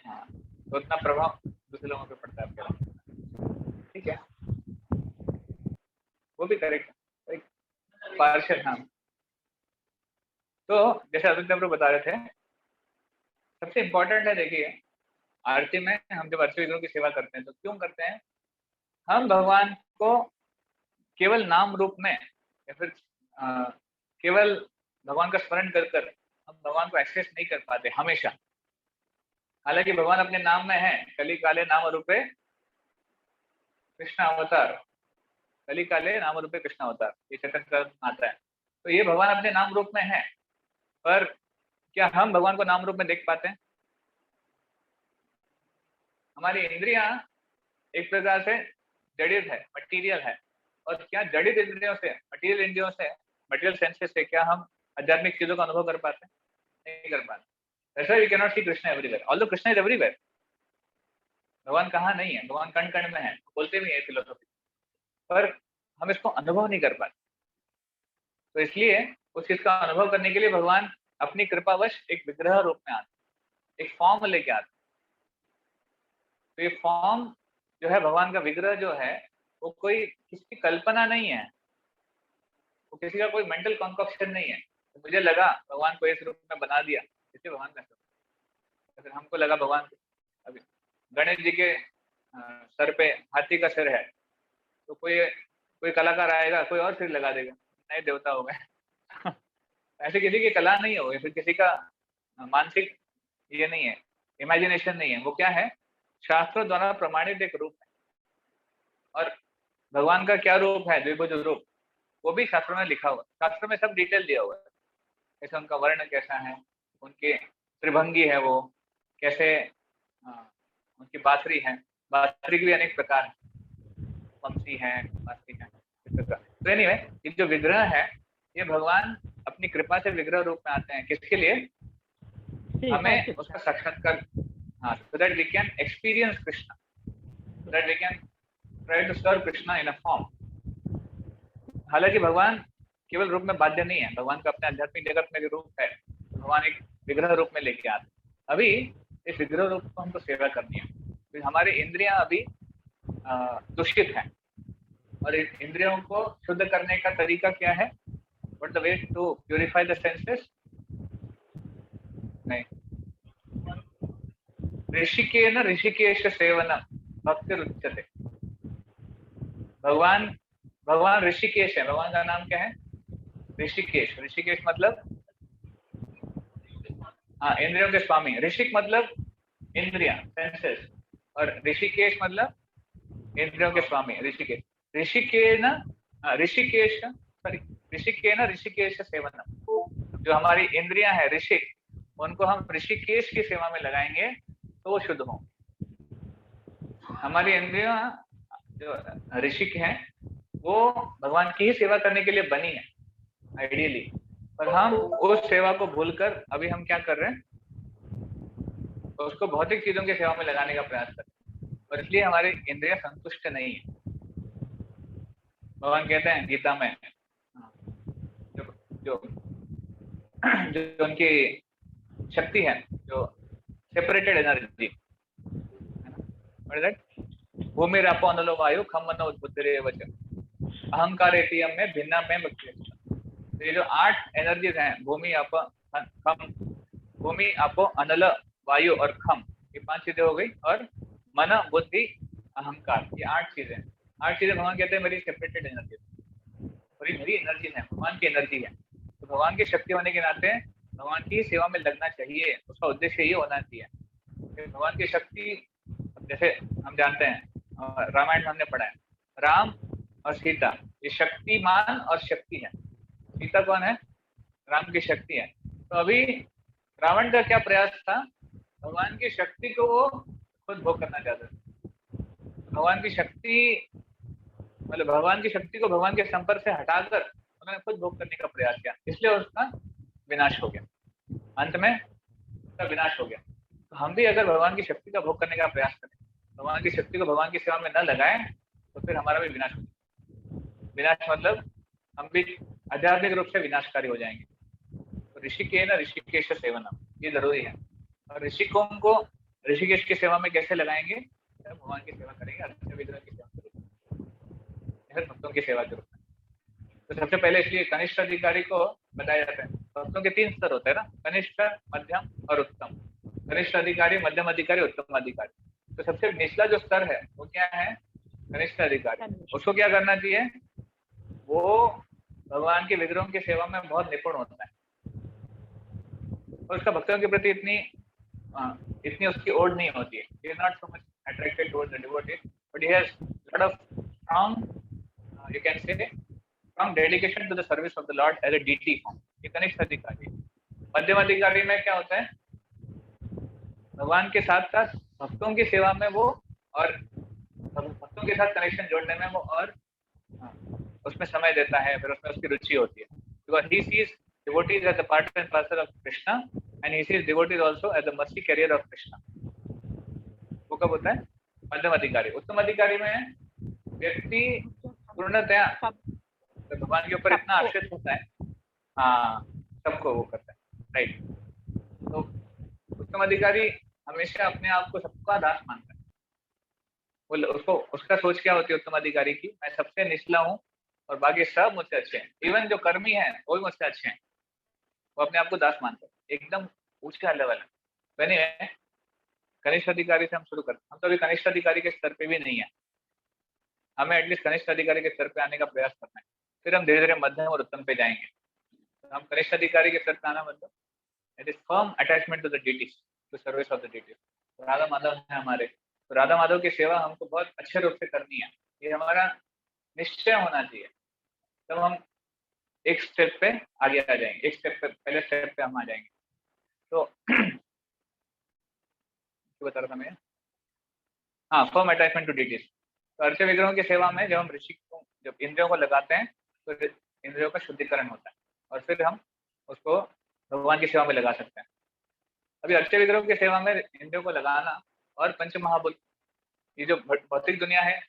हाँ, तो उतना प्रभाव दूसरे लोगों पे पड़ता है आपके, ठीक है, वो भी करेक्ट है, पार्शियल। हाँ, तो जैसे आदित्य प्रभु बता रहे थे, सबसे इम्पोर्टेंट है, देखिए आरती में हम जब अर्च विग्रहों की सेवा करते हैं तो क्यों करते हैं? हम भगवान को केवल नाम रूप में या फिर केवल भगवान का स्मरण कर कर हम भगवान को एक्सेस नहीं कर पाते हमेशा। हालांकि भगवान अपने नाम में है, कली काले नाम रूपे कृष्ण अवतार, कली काले नाम रूपे कृष्ण अवतार, ये चैतन्य आता है। तो ये भगवान अपने नाम रूप में है, पर क्या हम भगवान को नाम रूप में देख पाते हैं? हमारी इंद्रियां एक प्रकार से जड़ित है, मटीरियल है, और क्या जड़ित इंद्रियों से, मटीरियल इंद्रियों से, मटीरियल सेंसेस से क्या हम आध्यात्मिक चीजों का अनुभव कर पाते हैं? नहीं कर पाते। That's why we cannot see Krishna everywhere. Although Krishna is everywhere. भगवान कहाँ नहीं है, भगवान कण कण में है, बोलते भी है फिलोसॉफी, पर हम इसको अनुभव नहीं कर पाते। तो इसलिए उस चीज का अनुभव करने के लिए भगवान अपनी कृपावश एक विग्रह रूप में आते, एक फॉर्म लेके आते। तो ये फॉर्म जो है, भगवान का विग्रह जो है, वो कोई किसी की कल्पना नहीं है, वो किसी का कोई मेंटल कॉन्कॉक्शन नहीं है। तो मुझे लगा भगवान को इस रूप में बना दिया, इसलिए भगवान का स्वरूप। फिर हमको लगा भगवान, अभी गणेश जी के सर पे हाथी का सिर है, तो कोई कोई कलाकार आएगा, कोई और सिर लगा देगा, नए देवता हो गए ऐसे किसी की कला नहीं है, फिर किसी का मानसिक ये नहीं है, इमेजिनेशन नहीं है, वो क्या है? शास्त्रों द्वारा प्रमाणित एक रूप है। और भगवान का क्या रूप है? द्विभुज रूप, वो भी शास्त्रों में लिखा हुआ है, शास्त्रों में सब डिटेल दिया हुआ है, कैसे उनका वर्ण कैसा है, उनके त्रिभंगी है वो कैसे, उनकी बांसुरी है, बांसुरी की भी अनेक प्रकार है, पंक्ति है, बांसुरी है, इस प्रकार। तो एनीवे, ये जो विग्रह है, ये भगवान अपनी कृपा से विग्रह रूप में आते हैं, किसके लिए? हमें उसका साक्षात्कार, हाँ, so that we can experience Krishna, so that we can try to serve Krishna in a form. हालांकि भगवान केवल रूप में बाध्य नहीं है, भगवान का अपने आध्यात्मिक जगत में भी रूप है, भगवान एक विग्रह रूप में लेके आते। अभी इस विग्रह रूप को हमको सेवा करनी है, तो हमारी इंद्रियां अभी दूषित हैं, और इंद्रियों को शुद्ध करने का तरीका क्या है? What the way to purify the senses? नहीं, ऋषिकेन ऋषिकेश सेवनम भक्तिरुच्यते। भगवान ऋषिकेश है, भगवान का नाम क्या है? ऋषिकेश। ऋषिकेश मतलब हाँ, इंद्रियों के स्वामी। ऋषिक मतलब इंद्रिया, सेंसेस, और ऋषिकेश मतलब इंद्रियों के स्वामी, ऋषिकेश। ऋषिकेन ऋषिकेश सेवनम, जो हमारी इंद्रियां है ऋषिक, उनको हम ऋषिकेश की सेवा में लगाएंगे तो वो शुद्ध हो। हमारी इंद्रियां जो ऋषिक हैं, वो भगवान की ही सेवा करने के लिए बनी है आइडियली, पर हम उस सेवा को भूलकर अभी हम क्या कर रहे हैं? तो उसको भौतिक चीजों की सेवा में लगाने का प्रयास कर रहे हैं, और इसलिए हमारी इंद्रियां संतुष्ट नहीं है। भगवान कहते हैं गीता में, जो जो जो उनकी शक्ति है, जो सेपरेटेड एनर्जी, भूमि रापो अनलो वायु खम मनो बुद्धिरेव च, अहंकार एटीएम में भिन्ना में भक्ति। तो ये जो 8 एनर्जीज हैं, भूमि अप खम, भूमि अप अनल वायु और खम, ये 5 चीजें हो गई, और मन बुद्धि अहंकार, ये 8 चीजें। 8 चीजें भगवान कहते हैं मेरी सेपरेटेड एनर्जी, और ये मेरी एनर्जी है, भगवान की एनर्जी है। तो भगवान की शक्ति होने के नाते भगवान की सेवा में लगना चाहिए, उसका उद्देश्य ये होना चाहिए। भगवान की शक्ति, जैसे हम जानते हैं रामायण में हमने पढ़ा है, राम और सीता ये शक्तिमान और शक्ति है। सीता कौन है? राम की शक्ति है। तो अभी रावण का क्या प्रयास था? भगवान की शक्ति को वो खुद भोग करना चाहता था। भगवान की शक्ति, मतलब भगवान की शक्ति को भगवान के संपर्क से हटाकर उन्होंने खुद भोग करने का प्रयास किया, इसलिए उसका विनाश हो गया। अंत में उसका विनाश हो गया। तो हम भी अगर भगवान की शक्ति का भोग करने का प्रयास करें, भगवान की शक्ति को भगवान की सेवा में न लगाएं, तो फिर हमारा भी विनाश हो जाएगा। विनाश मतलब हम भी आध्यात्मिक रूप से विनाशकारी हो जाएंगे। तो ऋषिकेश ऋषिकेश सेवनम, ये जरूरी है। और ऋषिकों को ऋषिकेश की सेवा में कैसे लगाएंगे? भगवान की सेवा करेंगे, अर्थ विग्रह की सेवा करेंगे, भक्तों की सेवा के रूप में। तो सबसे पहले इसलिए कनिष्ठ अधिकारी को बताया जाता है। भक्तों के 3 स्तर होते हैं ना, कनिष्ठ, मध्यम और उत्तम। कनिष्ठ अधिकारी, मध्यम अधिकारी, उत्तम अधिकारी। तो सबसे निचला जो स्तर है वो क्या है? कनिष्ठ अधिकारी। उसको क्या करना चाहिए? वो भगवान के विग्रहों की सेवा में बहुत निपुण होता है, और उसका भक्तों के प्रति इतनी उसकी ओढ़ नहीं होती है। He is not so much attracted towards the devotees, but he has lot of strong, you can say, strong dedication to the service of the Lord as a DT form. ये कनिष्ठ अधिकारी। मध्यम अधिकारी में क्या होता है? भगवान के साथ साथ भक्तों की सेवा में वो, और भक्तों के साथ कनेक्शन जोड़ने में वो, और उसमें समय देता है, फिर उसमें उसकी रुचि होती है। Because he sees devotees as a part and parcel of Krishna, and he sees devotees also as the mercy carrier of Krishna. वो कब होता है? मध्यम अधिकारी। उत्तम अधिकारी में व्यक्ति पूर्णतया भगवान के ऊपर इतना आश्रित होता है, हाँ, सबको वो करता है, राइट। तो उत्तम अधिकारी हमेशा अपने आप को सबका दास मानता है। वो उसको, उसका सोच क्या होती है उत्तम अधिकारी की? मैं सबसे निचला हूँ और बाकी सब मुझसे अच्छे हैं, इवन जो कर्मी हैं वो भी मुझसे अच्छे हैं। वो अपने आप को दास मानते हैं, एकदम ऊंचा लेवल है। यानी कनिष्ठ अधिकारी से हम शुरू करते हैं। हम तो अभी कनिष्ठ अधिकारी के स्तर पे भी नहीं है, हमें एटलीस्ट कनिष्ठ अधिकारी के स्तर पे आने का प्रयास करना है, फिर हम धीरे धीरे मध्यम और उत्तम पे जाएंगे। तो हम कनिष्ठ अधिकारी के स्तर पे आना मतलब it is firm attachment to the duties, to service of the duties. Radha Madhav है हमारे, तो राधा माधव की सेवा हमको बहुत अच्छे रूप से करनी है, ये हमारा निश्चय होना चाहिए। तब हम एक स्टेप पे आगे आ जाएंगे, एक स्टेप पे, पहले स्टेप पे हम आ जाएंगे। तो क्या बता रहा था मैं? हाँ, फर्म अटैचमेंट टू ड्यूटीज। तो अर्च विग्रहों की सेवा में जब हम ऋषि को, जब इंद्रियों को लगाते हैं, तो इंद्रियों का शुद्धिकरण होता है, और फिर हम उसको भगवान की सेवा में लगा सकते हैं। अभी अर्च विग्रहों की सेवा में इंद्रियों को लगाना और पंच महाभूत, ये जो भौतिक दुनिया है,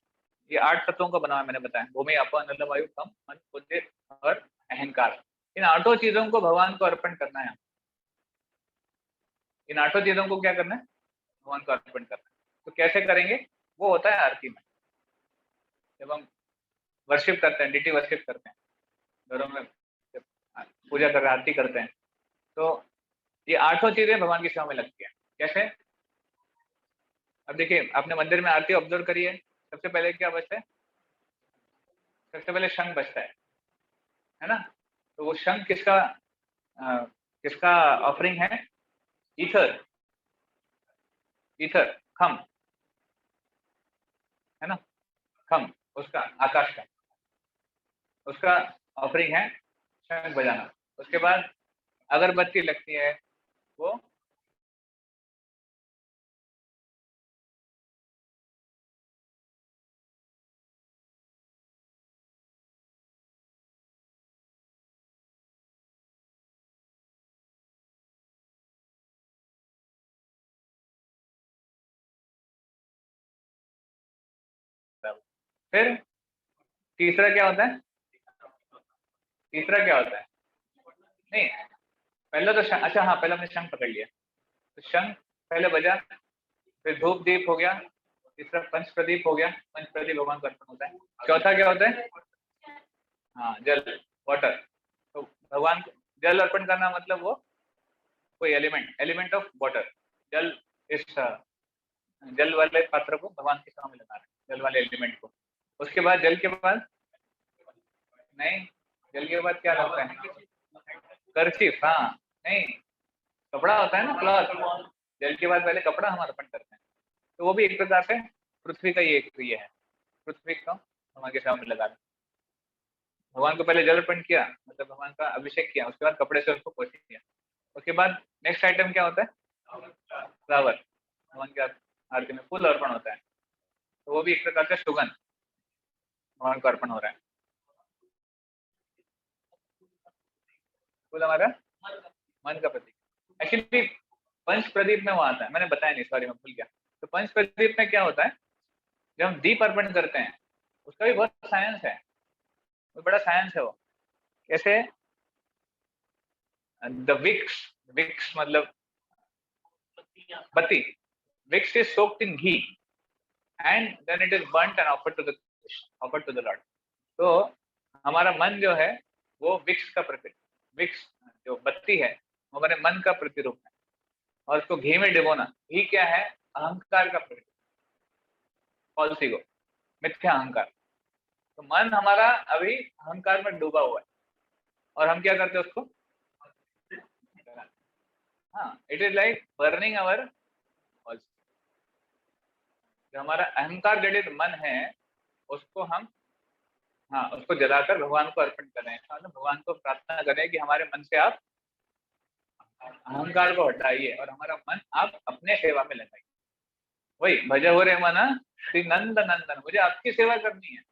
ये 8 तत्वों का बना है, मैंने बताया, भूमि, आपा, अनल, वायु, खम, मन, बुद्धि और अहंकार। इन 8 चीजों को भगवान को अर्पण करना है। इन 8 चीजों को क्या करना है? भगवान को अर्पण करना है। तो कैसे करेंगे? वो होता है आरती में, जब हम वर्शिप करते हैं, डीटी वर्शिप करते हैं, घरों में पूजा कर आरती करते हैं, तो ये 8 चीजें भगवान की सेवा में लगती है। कैसे? अब देखिए, आपने मंदिर में आरती ऑब्जर्व करिए, सबसे पहले क्या बजता है? सबसे पहले शंख बजता है ना? तो वो शंख किसका किसका ऑफरिंग है? ईथर, ईथर, खम, है ना? खम उसका, आकाश का, उसका ऑफरिंग है शंख बजाना। उसके बाद अगरबत्ती लगती है, वो फिर तीसरा क्या होता है? तीसरा क्या होता है? नहीं, पहले तो शंख, अच्छा हाँ, पहले हमने शंख पकड़ लिया, तो शंख पहले बजा, फिर धूप दीप हो गया, तीसरा पंच प्रदीप हो गया, पंच प्रदीप भगवान को अर्पण होता है। चौथा क्या होता है? हाँ जल, वाटर। तो भगवान को जल अर्पण करना मतलब वो कोई एलिमेंट ऑफ वाटर, जल, इस जल वाले पात्र को भगवान के सामने लगा रहे, जल वाले एलिमेंट को। उसके बाद जल के बाद, नहीं, जल के बाद क्या लगता है? कर्चिफ, हाँ, नहीं, कपड़ा होता है ना, क्लॉथ। जल के बाद पहले कपड़ा हम अर्पण करते हैं, तो वो भी एक प्रकार से पृथ्वी का ही एक क्रिया है, पृथ्वी को भगवान के सामने लगा दिया। भगवान को पहले जल अर्पण किया, मतलब भगवान का अभिषेक किया, उसके बाद कपड़े से उसको पोष किया। उसके बाद नेक्स्ट आइटम क्या होता है? फ्लावर, भगवान की आरती में फूल अर्पण होता है, तो वो भी एक प्रकार से सुगंध भगवान को अर्पण हो रहा है। फूल हमारा मन का प्रतीक। एक्चुअली पंच प्रदीप में वो आता है, मैंने बताया नहीं, सॉरी मैं भूल गया। तो पंच प्रदीप में क्या होता है, जब हम दीप अर्पण करते हैं, उसका भी बहुत साइंस है, बहुत बड़ा साइंस है वो। कैसे? द विक्स, विक्स मतलब बत्ती, wicks is soaked in ghee and then it is burnt and offered to the lord. तो हमारा मन जो है वो विक्स का प्रतीक, विक्स जो बत्ती है वो हमारे मन का प्रतिरूप है, और उसको घी में डिबोना। घी क्या है? अहंकार का प्रतीक, फॉल्स ईगो, मिथ्या अहंकार। तो मन हमारा अभी अहंकार में डूबा हुआ है, और हम क्या करते हैं उसको? हाँ, it is like burning our false. जो हमारा अहंकार जड़ित मन है उसको हम, हाँ, उसको जलाकर भगवान को अर्पण कर रहे हैं। मतलब भगवान को प्रार्थना करें कि हमारे मन से आप अहंकार को हटाइए और हमारा मन आप अपने सेवा में लगाइए। वही भज हो रे मना श्री नंद नंदन, मुझे आपकी सेवा करनी है।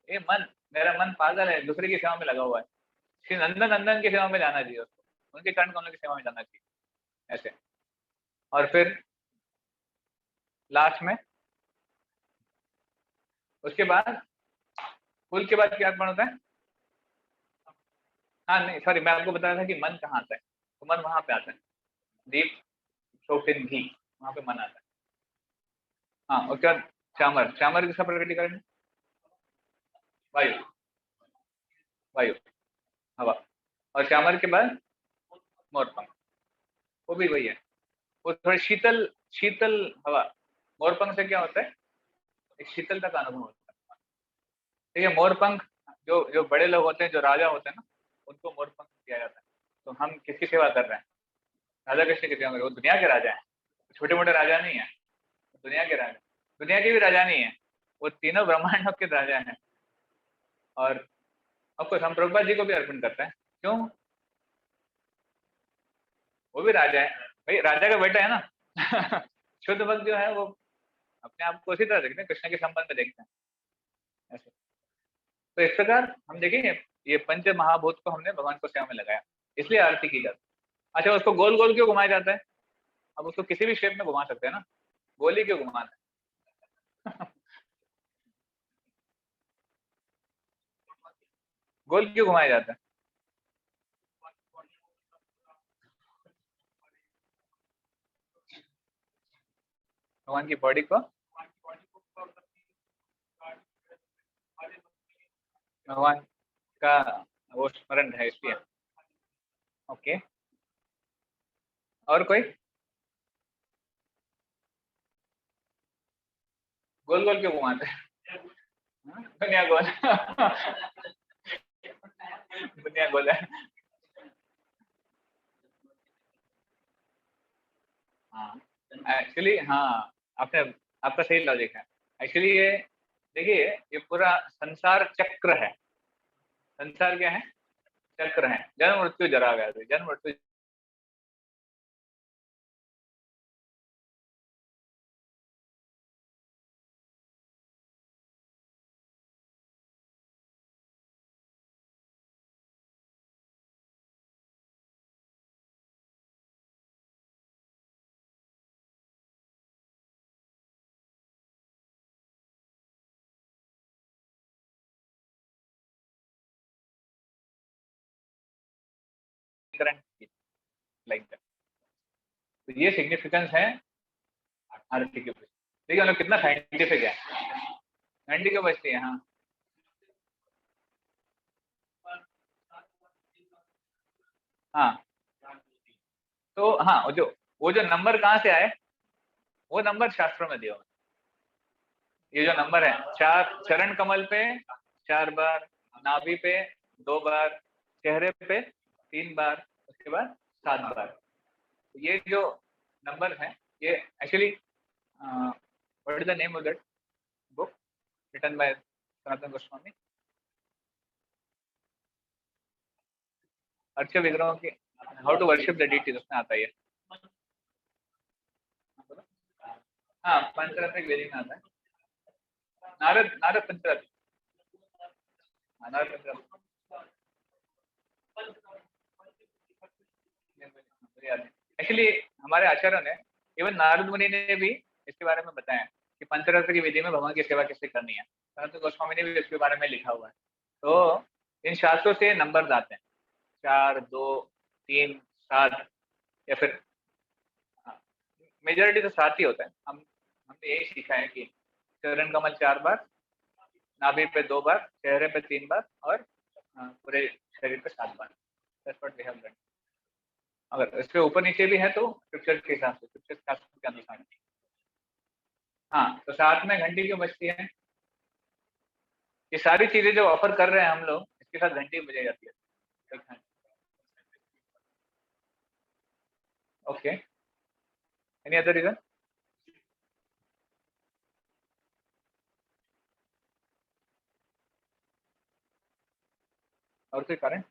ये मन, मेरा मन पागल है, दूसरे की सेवा में लगा हुआ है। श्री नंदन नंदन की सेवा में जाना चाहिए उसको, उनके चरण कमलों की सेवा में जाना चाहिए, ऐसे। और फिर लास्ट में, उसके बाद फूल के बाद क्या अर्पण होता है? हाँ नहीं सॉरी, मैं आपको बताया था कि मन कहाँ आता है, तो मन वहां पे आता है, दीप सोक्ड घी, वहां पे मन आता है। हाँ, उसके बाद चामर, चामर किसका प्रकटीकरण है? वायु, वायु, हवा। और चामर के बाद मोरपंख, वो भी वही है, वो थोड़ी शीतल, शीतल हवा। मोरपंख से क्या होता है? एक शीतलता का अनुभव होता है। ठीक है, मोरपंख, जो जो बड़े लोग होते हैं, जो राजा होते हैं ना, उनको मोरपंख दिया जाता है। तो हम किसकी सेवा कर रहे हैं? राजा कृष्ण की सेवा कर रहे हैं। वो दुनिया के राजा हैं, छोटे मोटे राजा नहीं है, दुनिया के राजा, दुनिया के भी राजा नहीं है, वो तीनों ब्रह्मांडों के राजा हैं। और ऑफकोर्स हम प्रभुपाद जी को भी अर्पण करते हैं। क्यों? वो भी राजा है भाई, राजा का बेटा है ना। शुद्ध भक्त जो है वो अपने आप को उसी तरह देखते हैं, कृष्ण के संबंध में देखते हैं, ऐसे। तो इस प्रकार हम देखेंगे, ये पंच महाभूत को हमने भगवान को सेवा में लगाया, इसलिए आरती की जाती है। अच्छा, उसको गोल गोल क्यों घुमाया जाता है? अब उसको किसी भी शेप में घुमा सकते हैं ना, गोल ही क्यों घुमाना है? गोल क्यों घुमाया जाता है? भगवान की बॉडी को भगवान का वो स्मरण है, इसलिए। ओके, और कोई? गोल गोल क्यों घुमाते हैं? हाँ? दुनिया गोल। दुनिया गोल है। हाँ, एक्चुअली हाँ, आपने, आपका सही लॉजिक है। एक्चुअली ये देखिए, ये पूरा संसार चक्र है। संसार क्या है? चक्र है, जन्म मृत्यु जरा व्याधि, जन्म मृत्यु। Like that. तो ये सिग्निफिकेंस है आरती के पीछे। देखिए हम लोग कितना साइंटिफिक है, घंटी क्यों बजती है? हाँ, हाँ, तो हाँ, वो जो नंबर कहाँ से आए, वो नंबर शास्त्रों में दिया हुआ है। ये जो नंबर है, 4 चरण कमल पे 4 बार, नाभि पे 2 बार, चेहरे पे 3 बार, उसके बाद 7 बार। ये जो नंबर है, ये actually what is the name of that book written by Sanatan Goswami? अर्च विग्रहों की how to worship the deities, उसमें आता है। हाँ, पंचरत्न वेदी में आता है। नारद नारद पंचरत्न, नारद पंचरत्न एक्चुअली हमारे आचार्यों ने, इवन नारद मुनि ने भी इसके बारे में बताया कि पंचरत्न की विधि में भगवान की सेवा कैसे करनी है। सनातन गोस्वामी ने भी इसके बारे में लिखा हुआ है। तो इन शास्त्रों से नंबर आते हैं, 4, 2, 3, 7, या फिर मेजोरिटी तो 7 ही होता है। हमने यही सीखा है कि चरण कमल 4 बार, नाभि पे 2 बार, चेहरे पे 3 बार, और पूरे शरीर पे 7 बार। That's what we have learn. अगर इसके ऊपर नीचे भी है तो स्क्रिप्चर के हिसाब से, स्क्रिप्चर शास्त्र के अनुसार। हाँ, तो साथ में घंटी क्यों बजती है? ये सारी चीजें जो ऑफर कर रहे हैं हम लोग, इसके साथ घंटी बजाई जाती है। Okay, any other reason? और कोई कारण?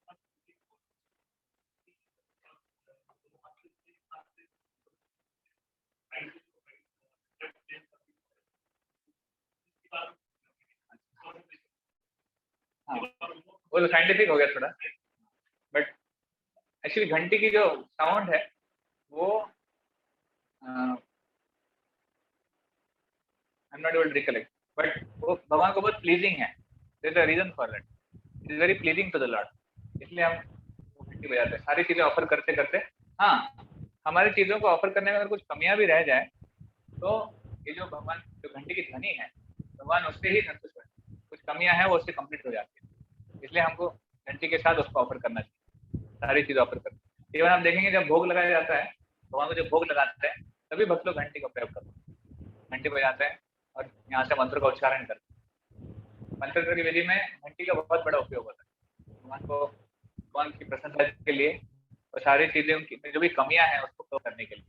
हाँ, वो तो साइंटिफिक हो गया थोड़ा, बट एक्चुअली घंटी की जो साउंड है वो I am not able to recollect, but वो भगवान को बहुत प्लीजिंग है। There is a reason for that, it is very pleasing to the lord, इसलिए हम वो घंटी बजाते हैं सारी चीजें ऑफर करते करते। हाँ, हमारी चीजों को ऑफर करने में अगर कुछ कमियां भी रह जाए तो ये जो भगवान जो घंटी की ध्वनि है, भगवान उससे ही संतुष्ट है। कुछ कमियां हैं वो उससे कंप्लीट हो जाती है, इसलिए हमको घंटी के साथ उसको ऑफर करना चाहिए, सारी चीजें ऑफर करना। इवन आप देखेंगे जब भोग लगाया जाता है, भगवान को जब भोग लगाते हैं तभी भक्त लोग घंटी का प्रयोग करते हैं, घंटी बजाते हैं और यहाँ से मंत्र का उच्चारण करते हैं। मंत्र की विधि में घंटी का बहुत बड़ा उपयोग होता है भगवान को, भगवान की प्रसन्नता के लिए, और सारी चीजें उनकी जो भी कमियां हैं उसको कवर करने के लिए।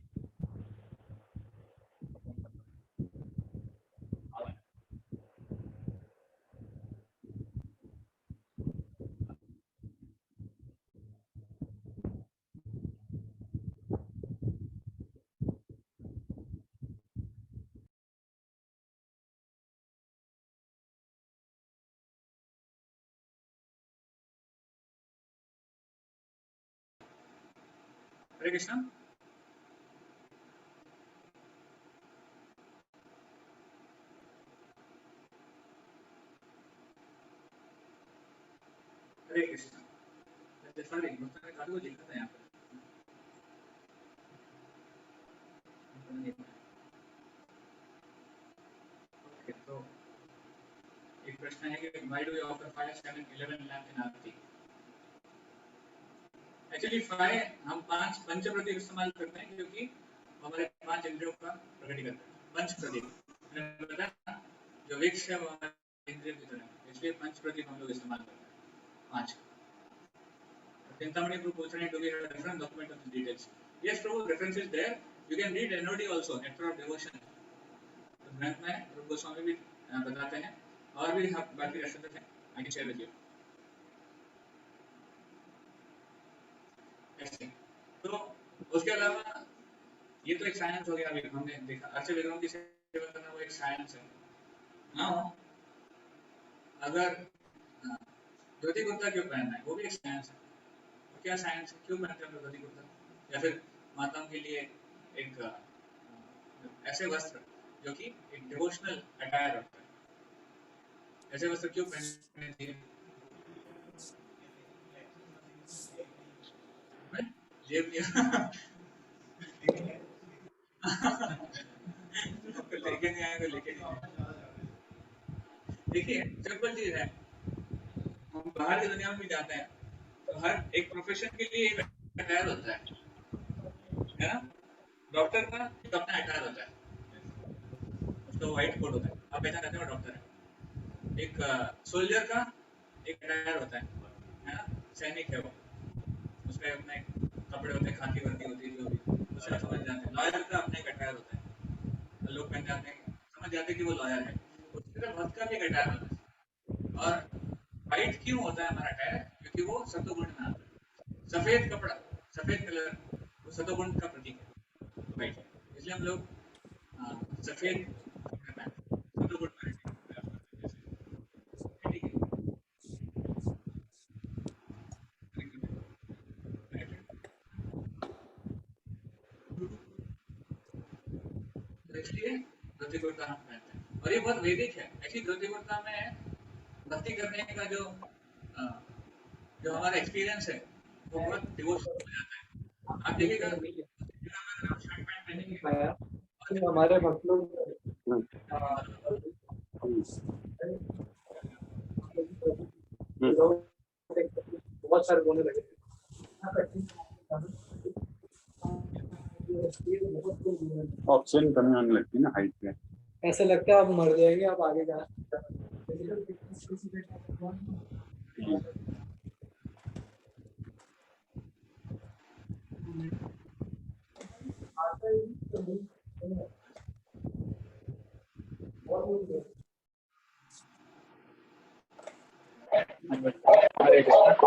हरे कृष्ण। हरे कृष्ण। सॉरी, मुझे काफी कुछ लिखा था यहाँ पर। ओके, तो एक प्रश्न है कि why do we offer 5, 7, 11 lamp in aarti? Actually 5 हम 5 पंच प्रदीप इस्तेमाल करते हैं क्योंकि हमारे 5 इंद्रियों का प्रकटीकरण करते हैं। पंच प्रदीप मैंने बताया, जो विक्स है वो हमारे इंद्रियों की तरह है, इसलिए पंच प्रदीप हम लोग इस्तेमाल करते हैं 5। चिंतामणि प्रभु पूछ रहे हैं, do we have different document of details? Yes prabhu, reference is there, you can read NOD also, nectar of devotion. तो ग्रंथ में प्रभु गोस्वामी भी बताते हैं, और भी बाकी रेफरेंसेस हैं, I can share with you. ऐसे तो उसके अलावा ये तो एक साइंस हो गया, अभी हमने देखा अर्च विग्रहों की सेवा करना, वो एक साइंस है ना। अगर धोती कुर्ता क्यों पहनना है, वो भी एक साइंस है। तो क्या साइंस है, क्यों पहनते हैं हम लोग धोती कुर्ता? या फिर माताओं के लिए एक ऐसे वस्त्र जो कि एक डिवोशनल अटायर होता है, ऐसे वस्त्र क्यों पहनने चाहिए? जेब लेके नहीं आए तो लेके नहीं आए। देखिए सिंपल चीज है, हम बाहर की दुनिया में भी जाते हैं तो हर एक प्रोफेशन के लिए अटायर होता है ना। डॉक्टर का एक अपना अटायर होता है, उसका व्हाइट कोट होता है, आप पहचान करते हो डॉक्टर है। एक सोल्जर का एक अटायर होता है ना, सैनिक है वो, उसका अपना एक कपड़े होते हैं, खाकी वर्दी होती है जो भी, उसे आप समझ जाते हैं। लॉयर का अपना एक अटायर होता है, लोग पहन जाते हैं, समझ जाते हैं कि वो लॉयर है। उसकी तरह भक्त का भी एक अटायर होता है। और व्हाइट क्यों होता है हमारा अटायर? क्योंकि वो सत्वगुण में आता है। सफेद कपड़ा, सफेद कलर, वो सत्वगुण का प्रतीक है व्हाइट, इसलिए हम लोग सफेद कपड़े पहनते हैं, सत्वगुण में ठीक है। तो इसलिए धोती कुर्ता हम पहनते हैं, और ये बहुत वैदिक है। एक्चुअली धोती कुर्ता में भक्ति करने का अ, जो हमारा एक्सपीरियंस है वो बहुत डिवोशनल हो जाता है। आप देखिएगा अगर आप शर्ट पैंट पहनेंगे और हमारे भक्त लोग बहुत सारे बोलने लगे ऑक्सीजन कमी होने लगती है ना हाइट में, ऐसा लगता है आप मर जाएंगे, आप आगे जा हरे कृष्ण।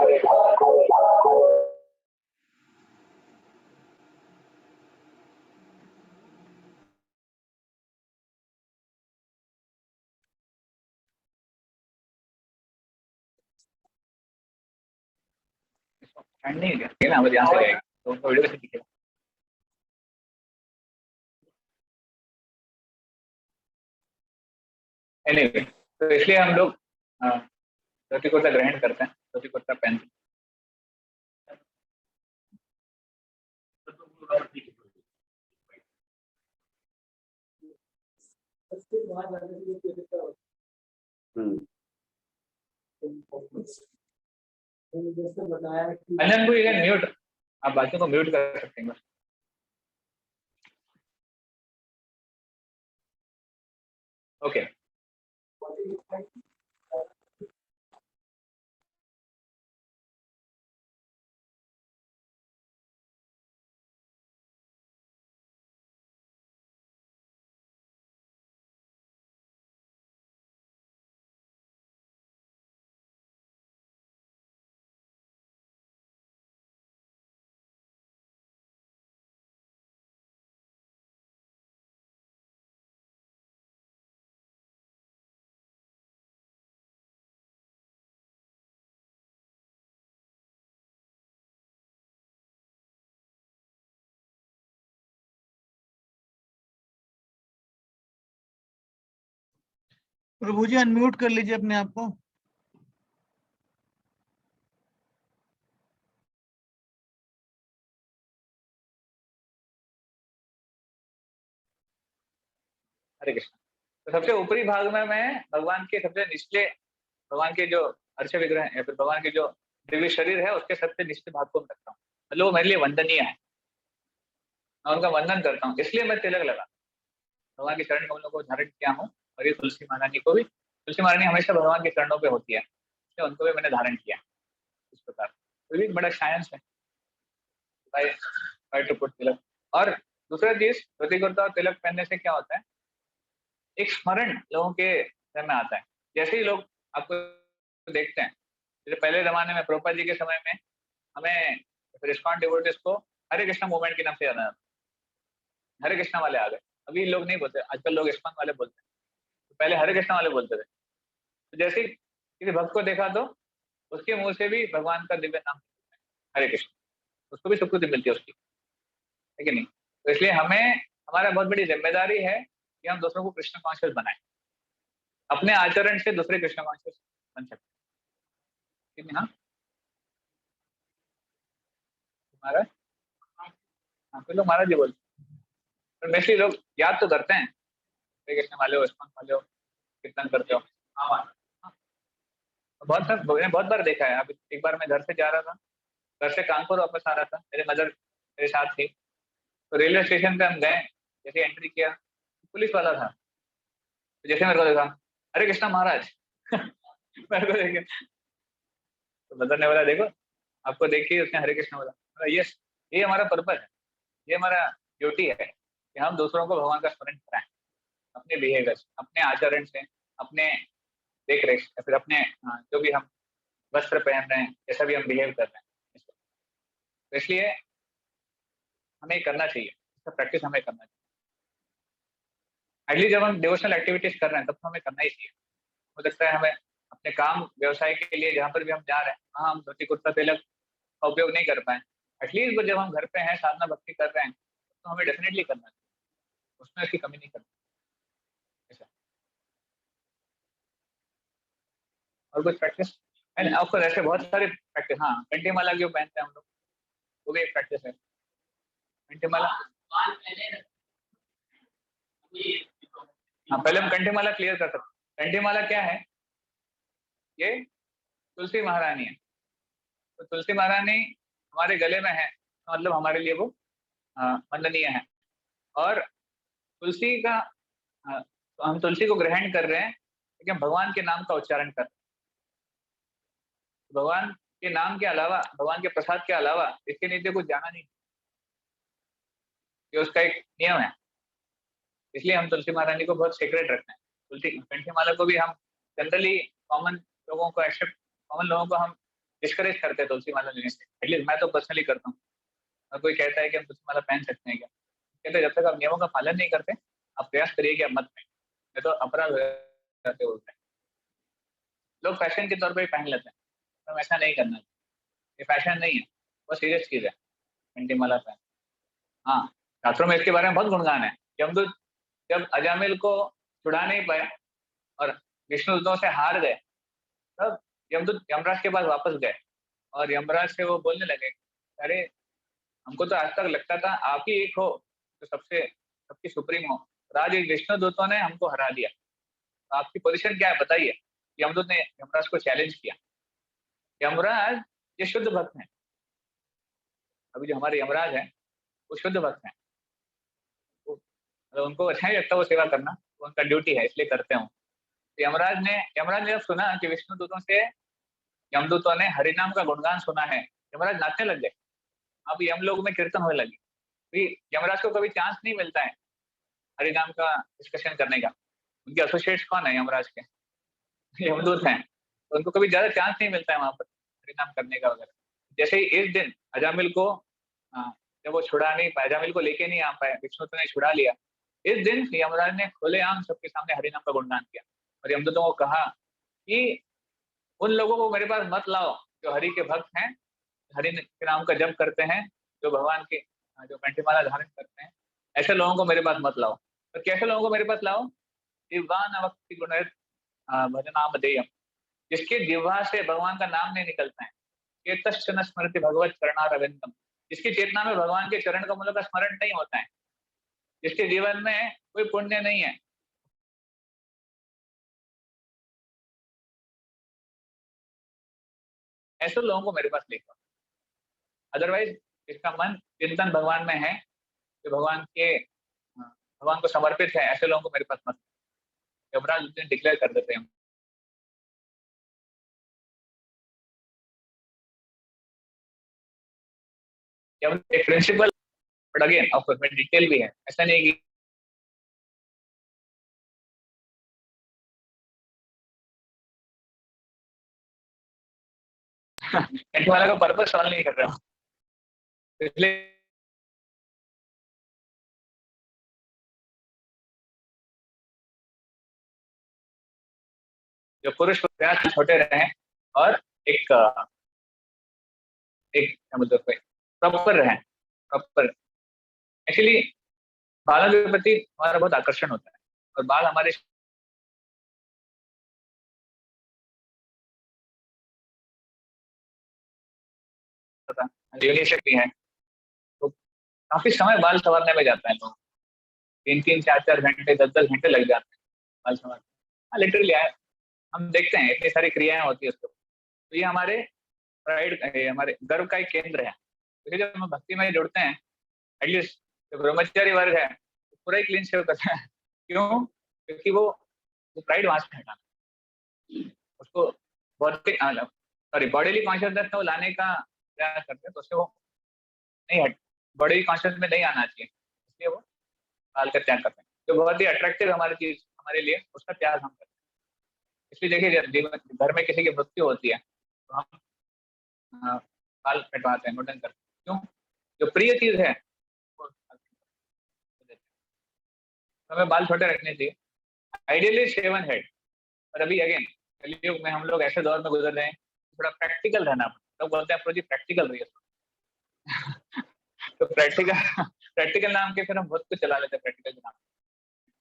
ठंड नहीं है क्या? मुझे यहाँ से आएगी तो उनको वीडियो कैसे दिखेगा? एनीवे, तो इसलिए हम लोग धोती कुर्ता ग्रहण करते हैं, धोती कुर्ता पहनते हैं। बताया कि अंजन को ये म्यूट, आप बाकियों को म्यूट कर सकते हैं बस। ओके, प्रभु जी अनम्यूट कर लीजिए अपने आप को। हरे कृष्ण। तो सबसे ऊपरी भाग में मैं भगवान के सबसे निचले, भगवान के जो अर्च विग्रह है या फिर भगवान के जो दिव्य शरीर है उसके सबसे निचले भाग को मैं रखता हूँ, मतलब वो मेरे लिए वंदनीय है, मैं उनका वंदन करता हूँ, इसलिए मैं तिलक लगा भगवान के चरण कमलों को धारण किया हूँ। और ये तुलसी महारानी को भी, तुलसी महारानी हमेशा भगवान के चरणों पे होती है, इसलिए उनको भी मैंने धारण किया इस प्रकार। तो भी बड़ा साइंस है, ट्राई टू पुट तिलक। और दूसरा चीज, धोती कुर्ता और तिलक पहनने से क्या होता है, एक स्मरण लोगों के मन में आता है। जैसे ही लोग आपको देखते हैं, जैसे पहले जमाने में प्रभुपाद जी के समय में हमें इस्कॉन डिवोटीज को हरे कृष्णा मूवमेंट के नाम से जाना जाता, हरे कृष्णा वाले आ गए। अभी लोग नहीं बोलते, आजकल लोग इस्कॉन वाले बोलते हैं, तो पहले हरे कृष्णा वाले बोलते थे। तो जैसे ही किसी भक्त को देखा तो उसके मुंह से भी भगवान का दिव्य नाम हरे कृष्ण, उसको भी सुकृति मिलती है उसकी, है कि नहीं? तो इसलिए हमें, हमारा बहुत बड़ी जिम्मेदारी है कि हम दूसरों को कृष्ण कॉन्शियस बनाएं, अपने आचरण से दूसरे कृष्ण कॉन्शियस बन सकते हैं, ठीक है? हाँ, हमारा, हाँ, तो लोग महाराज जी बोलते हैं, पर वैसे लोग याद तो करते हैं, हरे कृष्ण वाले हो, इस्कॉन वाले हो, कीर्तन करते हो। हाँ, हाँ। बहुत बार देखा है। अब एक बार मैं घर से जा रहा था, घर से कानपुर वापस आ रहा था, मेरे मदर मेरे साथ थी। तो रेलवे स्टेशन पे हम गए, जैसे एंट्री किया पुलिस वाला था, तो जैसे मेरे को देखा, हरे कृष्णा महाराज मेरे को देखे, तो मदर ने बोला देखो, आपको देख के उसने हरे कृष्णा बोला। यस, ये हमारा पर्पज है, ये हमारा ड्यूटी है कि हम दूसरों को भगवान का स्मरण कराएं, अपने बिहेवियर से, अपने आचरण से, अपने देख रेख या फिर अपने जो भी हम वस्त्र पहन रहे हैं, जैसा भी हम बिहेव कर रहे हैं, तो इसलिए हमें करना चाहिए, इसका प्रैक्टिस हमें करना चाहिए। एटलीस्ट जब हम डिवोशनल एक्टिविटीज कर रहे हैं तब तो हमें करना ही चाहिए। हो सकता है हमें अपने काम व्यवसाय के लिए जहाँ पर भी हम जा रहे हैं वहाँ हम धोती कुर्ता तिलक का उपयोग नहीं कर पाए, एटलीस्ट जब हम घर पे हैं साधना भक्ति कर रहे हैं तो हमें डेफिनेटली करना चाहिए, उसमें उसकी कमी नहीं करनी। ऐसा और कुछ प्रैक्टिस एंड ऑफकोर्स ऐसे बहुत सारे प्रैक्टिस। हाँ, कंठी माला क्यों पहनते हैं हम लोग, वो भी एक प्रैक्टिस है। कंठी माला, हाँ पहले हम कंठी माला क्लियर कर सकते हैं। कंठी माला क्या है? ये तुलसी महारानी है। तो तुलसी महारानी हमारे गले में है, तो मतलब हमारे लिए वो वंदनीय है। और तुलसी का तो हम तुलसी को ग्रहण कर रहे हैं क्योंकि हम भगवान के नाम का उच्चारण कर रहे हैं। भगवान के नाम के अलावा, भगवान के प्रसाद के अलावा इसके नीचे कुछ जाना नहीं, ये उसका एक नियम है। इसलिए हम तुलसी महारानी को बहुत सीक्रेट रखते हैं। तुलसी कंठी माला को भी हम जनरली कॉमन लोगों को एक्सेप्ट, कॉमन लोगों को हम डिस्करेज करते हैं तुलसी माला लेने से। एटलीस्ट मैं तो पर्सनली करता हूँ। और कोई कहता है कि हम तुलसी माला पहन सकते हैं क्या, कहते जब तक आप नियमों का पालन नहीं करते आप प्रयास करिए कि आप मत पहने, नहीं तो अपराध हो जाते बोलते हैं। लोग फैशन के तौर पर पहन लेते हैं, तो ऐसा नहीं करना चाहिए। ये फैशन नहीं है, बहुत सीरियस चीज है कंठी माला पहन। हाँ, शास्त्रों में इसके बारे में बहुत गुणगान है। यमदूत जब अजामिल को छुड़ा नहीं पाया और विष्णुदूतों से हार गए, तब यमदूत यमराज के पास वापस गए और यमराज से वो बोलने लगे, अरे हमको तो आज तक लगता था आप ही एक हो तो सबकी सुप्रीम हो, राज विष्णुदूतों ने हमको हरा दिया, तो आपकी पोजीशन क्या है बताइए। यमदूत ने यमराज को चैलेंज किया। यमराज ये शुद्ध भक्त हैं, अभी जो हमारे यमराज हैं वो शुद्ध भक्त हैं, उनको अच्छा नहीं लगता वो सेवा करना, वो उनका ड्यूटी है इसलिए करते हो। तो यमराज ने जब सुना कि विष्णुदूतों से यमदूतों ने हरिनाम का गुणगान सुना है, यमराज नाचने लग गए। अब यमलोक में कीर्तन होने लगी। तो यमराज को कभी चांस नहीं मिलता है हरिनाम का डिस्कशन करने का। उनके एसोसिएट्स कौन है यमराज के? यमदूत हैं, तो उनको कभी ज्यादा चांस नहीं मिलता है वहां पर हरिनाम करने का वगैरह। जैसे ही इस दिन अजामिल को जब वो छुड़ा नहीं पाए, अजामिल को लेके नहीं आ पाए, विष्णुदूत ने छुड़ा लिया, इस दिन यमराज ने खुलेआम सबके सामने हरिनाम का गुणगान किया और यमदूतों को कहा कि उन लोगों को मेरे पास मत लाओ जो हरि के भक्त हैं, हरि के नाम का जप करते हैं, जो भगवान के जो कंठीमाला धारण करते हैं, ऐसे लोगों को मेरे पास मत लाओ। तो कैसे लोगों को मेरे पास लाओ? दिव्यान अवक्ति गुणरत भजनाम देयम, जिसके जिह्वा से भगवान का नाम नहीं निकलता है। केतश्च न स्मृति भगवत चरणारविंदम, जिसकी चेतना में भगवान के चरण कमलों का स्मरण नहीं होता है, जिसके जीवन में कोई पुण्य नहीं है, ऐसे लोगों को मेरे पास लेकर। अदरवाइज इसका मन चिंतन भगवान में है, जो भगवान को समर्पित है, ऐसे लोगों को मेरे पास मत। यमराज उस दिन डिक्लेयर कर देते हैं। एक principle, but again of course में डिटेल भी है, ऐसा नहीं कि वाला का पर्पस सॉल्व नहीं कर रहा हूँ, इसलिए जो पुरुष प्रयास छोटे रहे और एक मतलब प्रॉपर रहे, प्रॉपर। एक्चुअली बालों के प्रति हमारा बहुत आकर्षण होता है और बाल हमारे यूनिसेक भी है, तो काफी समय बाल संवारने में जाता है। तो 3-3, 4-4 घंटे, 10-10 घंटे लग जाते हैं बाल संवारने। हाँ लिटरली हम देखते हैं इतनी सारी क्रियाएं होती है उसको। तो ये हमारे प्राइड, हमारे गर्व का एक केंद्र है। क्योंकि जब हम भक्ति में जुड़ते हैं, एटलीस्ट जो ब्रह्मचारी वर्ग है पूरा ही क्लीन शेव करता है। क्यों? क्योंकि वो प्राइड वहां से हटाना, उसको भौतिक बॉडीली कॉन्शियसनेस में वो लाने का प्रयास करते हैं, तो उससे वो नहीं हट, बॉडी कॉन्शियस में नहीं आना चाहिए, इसलिए वो बाल का त्याग करते हैं। जो बहुत ही अट्रैक्टिव हमारी चीज हमारे लिए, उसका त्याग हम करते हैं। इसलिए देखिए, जब जीवन घर में किसी की मृत्यु होती है तो हम बाल कटवाते हैं, मुंडन करते हैं। क्यों? जो प्रिय चीज है वो हमें बाल छोटे रखने चाहिए, आइडियली शेवन हेड। पर अभी अगेन कलयुग में हम लोग ऐसे दौर में गुजर रहे हैं, थोड़ा प्रैक्टिकल रहना पड़ता है। लोग बोलते हैं प्रोजी प्रैक्टिकल रही है। तो प्रैक्टिकल प्रैक्टिकल नाम के फिर हम बहुत कुछ चला लेते हैं प्रैक्टिकल के नाम।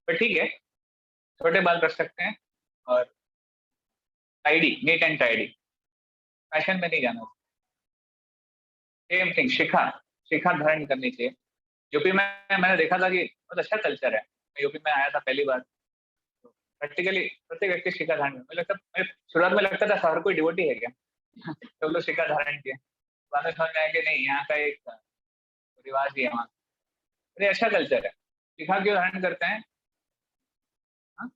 पर ठीक है, छोटे बाल रख सकते हैं और tidy, neat and tidy, fashion में नहीं जाना। सेम थिंग, शिखा, शिखा धारण करनी चाहिए। यूपी में मैंने देखा था कि बहुत अच्छा कल्चर है। मैं यूपी में आया था पहली बार, तो प्रैक्टिकली प्रत्येक व्यक्ति शिखा धारण, मुझे लगता, शुरुआत में लगता था हर कोई डिवोटी है क्या। तो लोग शिखा धारण किए, बाद में समझ में आया कि नहीं, यहाँ का एक रिवाज ही है वहाँ। अरे अच्छा कल्चर है। शिखा क्यों धारण करते हैं? हाँ?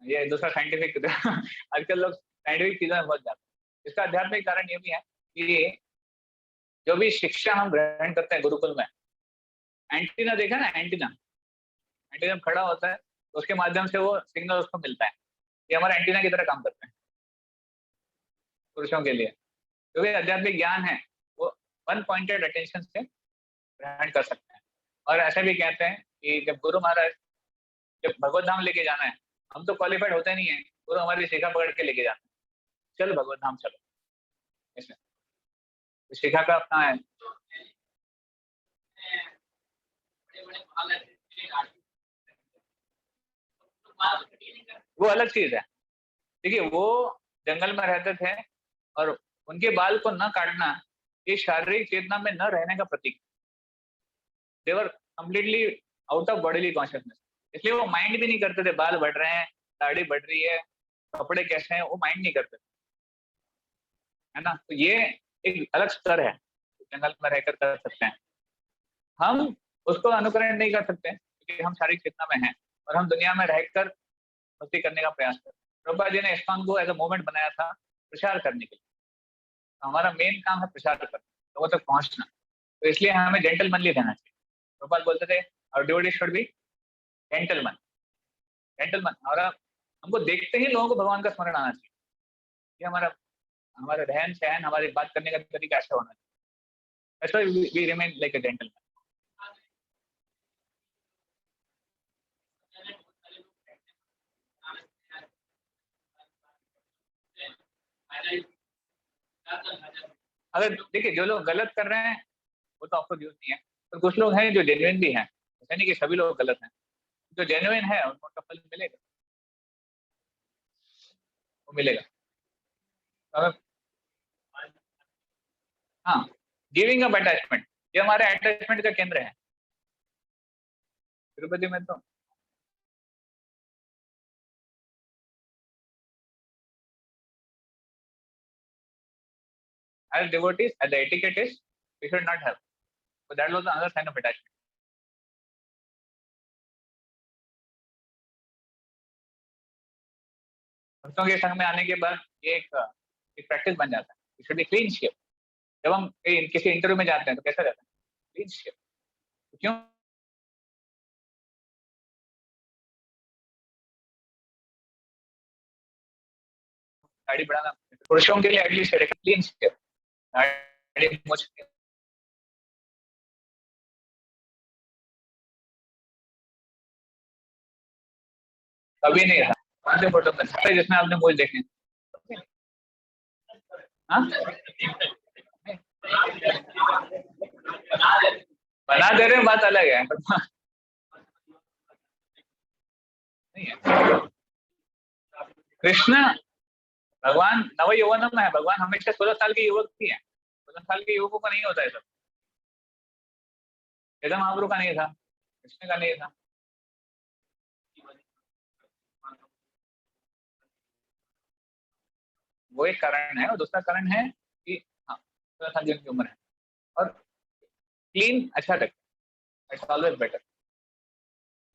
ये दूसरा साइंटिफिक आजकल लोग साइंटिफिक चीजों में बहुत जाते हैं। इसका आध्यात्मिक कारण ये भी है कि जो भी शिक्षा हम ग्रहण करते हैं गुरुकुल में, एंटीना देखा ना, एंटीना, एंटीना जब खड़ा होता है तो उसके माध्यम से वो सिग्नल उसको मिलता है। ये हमारा एंटीना की तरह काम करते हैं पुरुषों के लिए। क्योंकि आध्यात्मिक ज्ञान है वो वन पॉइंटेड अटेंशन से ग्रहण कर सकते हैं। और ऐसा भी कहते हैं कि जब गुरु महाराज, जब भगवत धाम लेके जाना है, हम तो क्वालिफाइड होते नहीं है, गुरु हमारी शिखा पकड़ के लेके जाते हैं, चल भगवत धाम चलो। इसमें तो शिखा का अपना है। वो अलग चीज है। देखिए, वो जंगल में रहते थे और उनके बाल को न काटना ये शारीरिक चेतना में न रहने का प्रतीक। They were completely out of bodily consciousness. इसलिए वो माइंड भी नहीं करते थे बाल बढ़ रहे हैं, दाढ़ी बढ़ रही है, कपड़े कैसे हैं, वो माइंड नहीं करते, है ना। तो ये एक अलग स्तर है, जंगल में रहकर कर सकते हैं। हम उसको अनुकरण नहीं कर सकते क्योंकि हम शारीरिक चेतना में हैं और हम दुनिया में रहकर भक्ति करने का प्रयास करते हैं। प्रभुपाद जी ने इस्कॉन को एज अ मूवमेंट बनाया था प्रचार करने के लिए। तो हमारा मेन काम है प्रचार करना, लोगों तक पहुंचना। तो इसलिए हमें जेंटलमैनली रहना चाहिए। प्रभुपाद बोलते थे और devotee should be gentleman, gentleman. और हमको देखते ही लोगों को भगवान का स्मरण आना चाहिए। ये हमारा हमारा रहन सहन, हमारी बात करने का तरीका ऐसा होना चाहिए। ऐसा we remain like a gentleman. अगर देखिए, जो लोग गलत कर रहे हैं वो तो आपको यूज नहीं है, पर कुछ लोग हैं जो जेन्युइन भी हैं। ऐसा नहीं कि सभी लोग गलत हैं, जो जेन्युइन है उनको उसका फल मिलेगा, वो मिलेगा। तो हाँ, गिविंग अप अटैचमेंट, ये हमारे अटैचमेंट का केंद्र है तिरुपति में। तो as devotees, as the etiquette is, we should not have. So that was another sign of attachment. भक्तों के संग में आने के बाद ये एक प्रैक्टिस बन जाता है। It should be clean shave. जब हम किसी इंटरव्यू में जाते हैं तो कैसा रहता है? Clean shave. क्यों? दाढ़ी बढ़ाना पुरुषों के लिए एटलीस्ट क्लीन शेव, दाढ़ी मूंछ कभी नहीं रहा। कौन से फोटो में जिसमें आपने मूंछ देखे? हाँ, बना दे रहे हैं, बात अलग है, पर नहीं है। कृष्ण भगवान नव यौवनम है। भगवान हमेशा 16 साल के युवक भी है। 16 साल के युवकों का नहीं होता है सब। चैतन्य महाप्रभु का नहीं था, कृष्ण का नहीं था। वो एक कारण है, और दूसरा कारण है कि हाँ थोड़ा सा की उम्र है, और क्लीन अच्छा रखें, इट्स ऑलवेज बेटर।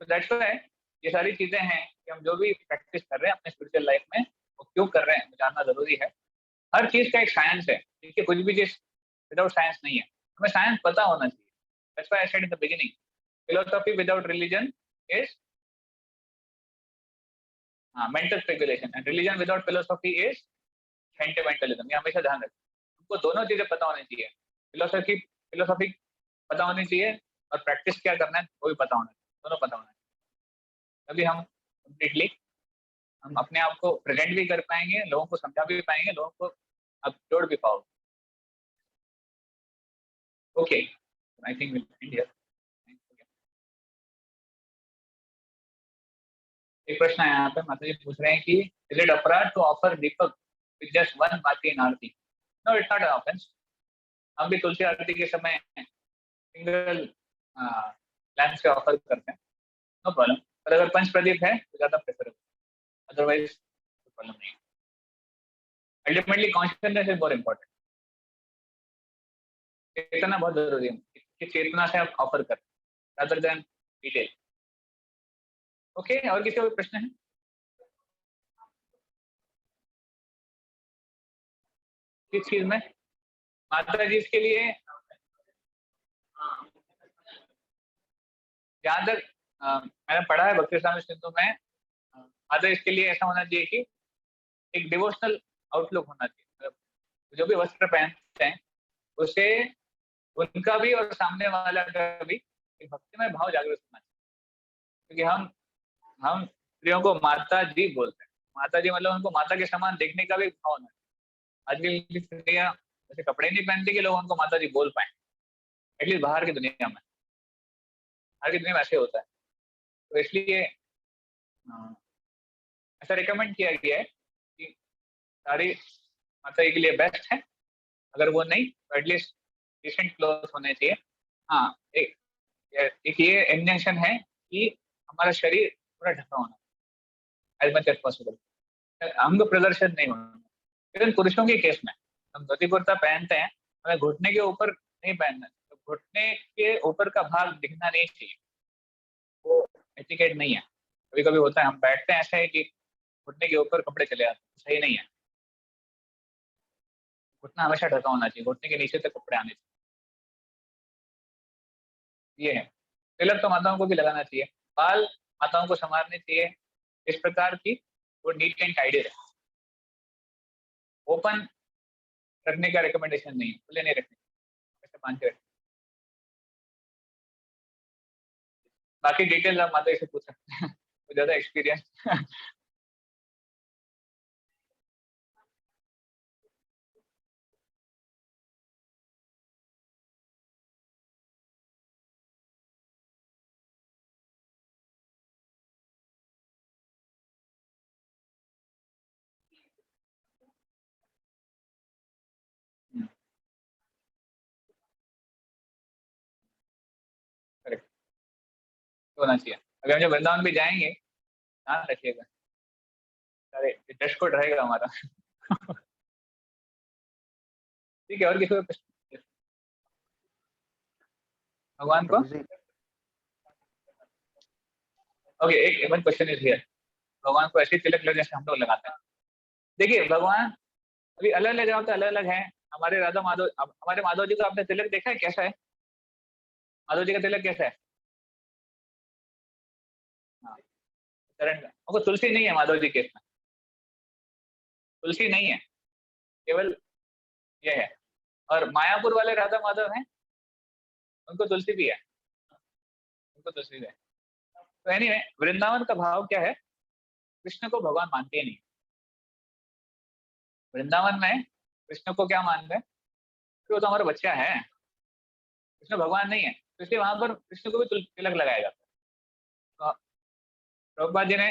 तो दैट्स व्हाई ये सारी चीजें हैं कि हम जो भी प्रैक्टिस कर रहे हैं अपने स्पिरिचुअल लाइफ में वो क्यों कर रहे हैं वो जानना जरूरी है। हर चीज का एक साइंस है, देखिए कुछ भी चीज विदाउट साइंस नहीं है, हमें साइंस पता होना चाहिए। That's why I said in the beginning, philosophy without religion is mental speculation, and religion without philosophy is sentimentalism. ये हमेशा ध्यान रखें, हमको दोनों चीजें पता होनी चाहिए। फिलोसॉफी पता होनी चाहिए, और प्रैक्टिस क्या करना है वो भी पता होना चाहिए, दोनों पता होना चाहिए। तभी हम कंप्लीटली हम अपने आप को प्रेजेंट भी कर पाएंगे, लोगों को समझा भी पाएंगे, लोगों को आप जोड़ भी पाओगे। Okay, I think will and here. एक प्रश्न है यहाँ पे, माता जी पूछ रहे हैं कि is it aparadh to offer deepak with just one bati in aarti? No, it's not an offence. हम भी तुलसी आरती के समय सिंगल लैंप से ऑफर करते हैं, नो प्रॉब्लम। पर अगर पंच प्रदीप है तो ज्यादा प्रेफरेबल, अदरवाइज प्रॉब्लम नहीं। Ultimately consciousness is more important, चेतना बहुत जरूरी है कि चेतना से आप ऑफर करें रादर देन डिटेल। ओके, और किसी और प्रश्न है? किस चीज में? माता जी इसके लिए जहाँ तक मैंने पढ़ा है भक्ति स्वामी सिंधु में, माता इसके लिए ऐसा होना चाहिए कि एक डिवोशनल आउटलुक होना चाहिए। मतलब जो भी वस्त्र पहनते हैं उसे उनका भी और सामने वाला का भी एक भक्ति में भाव जागृत होना चाहिए। क्योंकि हम स्त्रियों को माता जी बोलते हैं, माता जी मतलब उनको माता के समान देखने का भी भाव होना चाहिए। आजकल की स्त्रियां ऐसे कपड़े नहीं पहनती कि लोग उनको माता जी बोल पाए, एटलीस्ट बाहर की दुनिया में, बाहर की दुनिया में ऐसे होता है। तो इसलिए ऐसा रिकमेंड किया गया है कि सारी माता जी के लिए बेस्ट है, अगर वो नहीं तो एटलीस्ट डिसेंट क्लोथ होने चाहिए। हाँ, एक ये इंटेंशन है कि हमारा शरीर पूरा ढका होना एज मच एज पॉसिबल, अंग प्रदर्शन नहीं होना। इवन पुरुषों के केस में हम धोती कुर्ता पहनते हैं, हमें घुटने के ऊपर नहीं पहनना, तो घुटने के ऊपर का भाग दिखना नहीं चाहिए, वो एटिकेट नहीं है। कभी कभी होता है हम बैठते हैं ऐसा है कि घुटने के ऊपर कपड़े चले आते हैं, सही नहीं है। घुटना हमेशा ढका होना चाहिए, घुटने के नीचे तक कपड़े आने चाहिए, ये है। तिलक तो माताओं को भी लगाना चाहिए, बाल माताओं को संवारने चाहिए इस प्रकार की वो नीट एंड टाइडी रहे। ओपन रखने का रिकमेंडेशन नहीं है, खुले नहीं रखने, ऐसे बांध के रखने। बाकी डिटेल आप माता से पूछ सकते हैं तो ज्यादा एक्सपीरियंस। करेक्ट होना चाहिए। अगर हम जब वृंदावन भी जाएंगे ध्यान रखिएगा, अरे ड्रेस कोड रहेगा हमारा। ठीक है, और किसी को प्रश्न? भगवान को ओके, एक वन क्वेश्चन इज हियर, भगवान को ऐसे तिलक लगे जैसे हम लोग लगाते हैं। देखिए भगवान अभी अलग अलग जगह पे अलग अलग है। हमारे राधा माधव, हमारे माधव जी का आपने तिलक देखा है कैसा है? माधव जी का तिलक कैसा है? हाँ, चरण का, आपको तुलसी नहीं है माधव जी के इसमें, तुलसी नहीं है, केवल ये है। और मायापुर वाले राधा माधव हैं, उनको तुलसी भी है, उनको तुलसी भी है। तो एनीवे वृंदावन का भाव क्या है, कृष्ण को भगवान मानते ही नहीं। वृंदावन में कृष्ण को क्या मानते हैं कि वो तो हमारा बच्चा है, कृष्ण भगवान नहीं है, तो इसलिए वहां पर कृष्ण को भी तिलक लगाया जाता है। तो प्रभुपाद जी ने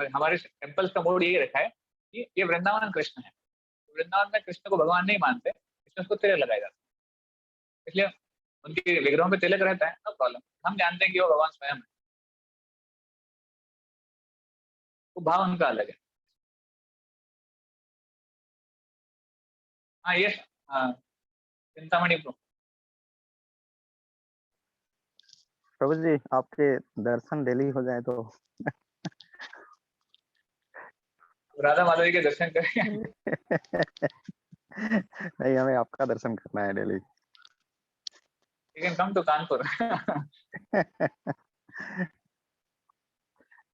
हमारे टेम्पल्स का मोड यही रखा है कि ये वृंदावन कृष्ण है, वृंदावन में कृष्ण को भगवान नहीं मानते, कृष्ण को तिलक लगाया जाता है, इसलिए उनके विग्रहों में तिलक रहता है, नो प्रॉब्लम। हम जानते हैं कि वो भगवान स्वयं है, वो भाव उनका अलग है। हाँ ये हाँ चिंतामणि प्रभु जी आपके दर्शन डेली हो जाए तो राधा माधवी के दर्शन करें। नहीं, हमें आपका दर्शन करना है डेली। लेकिन कम तो कानपुर।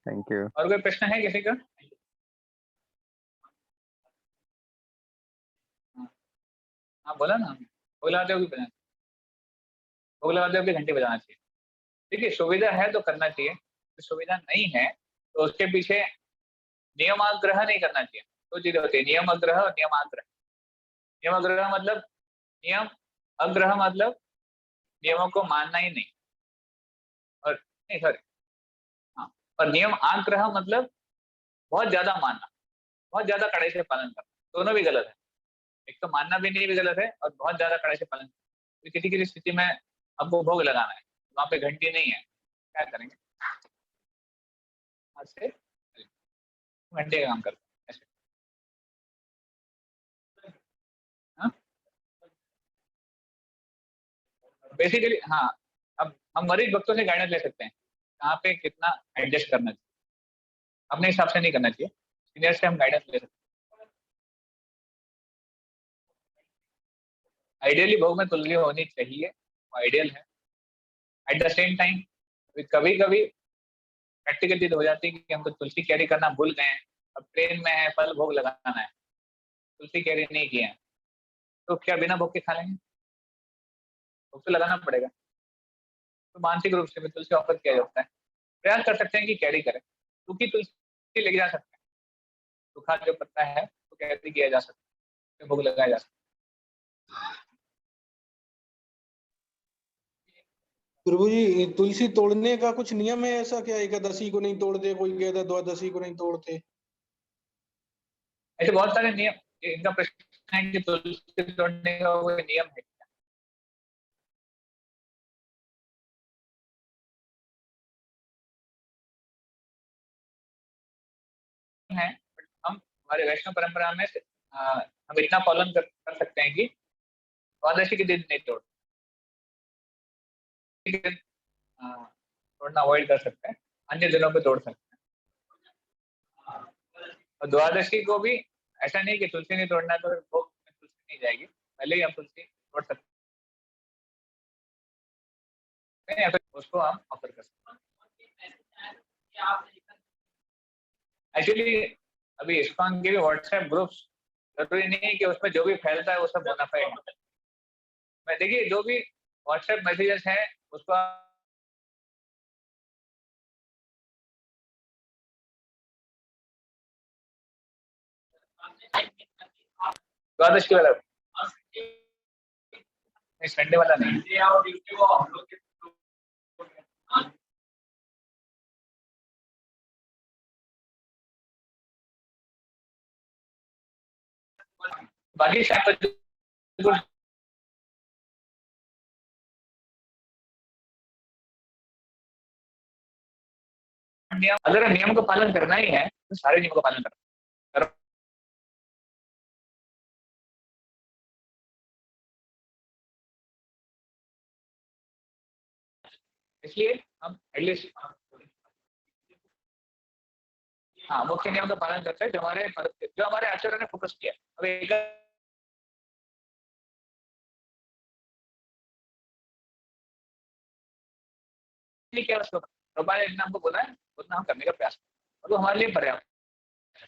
Thank you. और कोई प्रश्न है किसी का? हाँ बोला ना, भोग लगाते हो कि बजाना, भोग लगाते हो कि घंटी बजाना चाहिए। देखिए सुविधा है तो करना चाहिए, सुविधा नहीं है तो उसके पीछे नियमाग्रह नहीं करना चाहिए। दो चीजें होती है, नियमाग्रह और नियमाग्रह। नियमाग्रह मतलब नियम, अग्रह मतलब नियमों को मानना ही नहीं, और नहीं सॉरी हाँ, और नियम आग्रह मतलब बहुत ज्यादा मानना, बहुत ज्यादा कड़ाई से पालन करना। दोनों भी गलत है, एक तो मानना भी नहीं भी गलत है और बहुत ज्यादा कड़ाई से पालन। तो किसी किसी स्थिति में आपको भोग लगाना है, वहां पे घंटी नहीं है, क्या करेंगे? हाथ से घंटे का काम करते हैं ऐसे। हाँ बेसिकली हाँ, अब हम मरीज भक्तों से गाइडेंस ले सकते हैं कहाँ पे कितना एडजस्ट करना चाहिए, अपने हिसाब से नहीं करना चाहिए, सीनियर से हम गाइडेंस ले सकते हैं। आइडियली भोग में तुलसी होनी चाहिए, वो आइडियल है। एट द सेम टाइम कभी कभी प्रैक्टिकल चीज हो जाती है कि हमको तुलसी कैरी करना भूल गए हैं, अब ट्रेन में है, फल भोग लगाना है, तुलसी कैरी नहीं किए हैं, तो क्या बिना भोग के खा लेंगे? भोग तो लगाना पड़ेगा। तो मानसिक रूप से भी तुलसी ऑफर किया जाता है, प्रयास कर सकते हैं कि कैरी करें, क्योंकि तुलसी लेके जा सकते हैं, सूखा जो पत्ता है वो कैरी किया जा सकता है, भोग लगाया जा सकता प्रभु जी ये तुलसी तोड़ने का कुछ नियम है ऐसा क्या? एकादशी को नहीं तोड़ते, कोई कहता है द्वादशी को नहीं तोड़ते। है। ऐसे बहुत सारे नियम, इनका प्रश्न है कि तुलसी तोड़ने का कोई नियम है क्या? है, but हम हमारे वैष्णव परंपरा में हम इतना पालन कर सकते हैं कि द्वादशी के दिन नहीं तोड़ते, तोड़ना अवॉइड कर सकते हैं, अन्य दिनों पे तोड़ सकते हैं। और द्वादशी को भी ऐसा नहीं कि तुलसी नहीं तोड़ना तो भोग में तुलसी नहीं जाएगी, पहले ही हम तुलसी तोड़ सकते हैं या फिर उसको हम ऑफर कर सकते हैं। एक्चुअली अभी इस्कॉन के भी व्हाट्सएप ग्रुप्स, जरूरी नहीं है कि उसमें जो भी फैलता है वो सब बोनाफाइड है। मैं देखिए जो भी व्हाट्सएप मैसेजेस हैं उसको द्वादशी वाला नहीं, संडे वाला नहीं। बाकी शायद नियम, अगर नियम का पालन करना ही है तो सारे नियम का पालन करना। इसलिए हम एटलीस्ट हाँ मुख्य नियम का पालन करते हैं जो हमारे आचार्य ने फोकस किया। अब एक क्या उसको ने जितना हमको बोला है उतना हम करने का प्रयास करें, और वो हमारे लिए पर्याप्त है।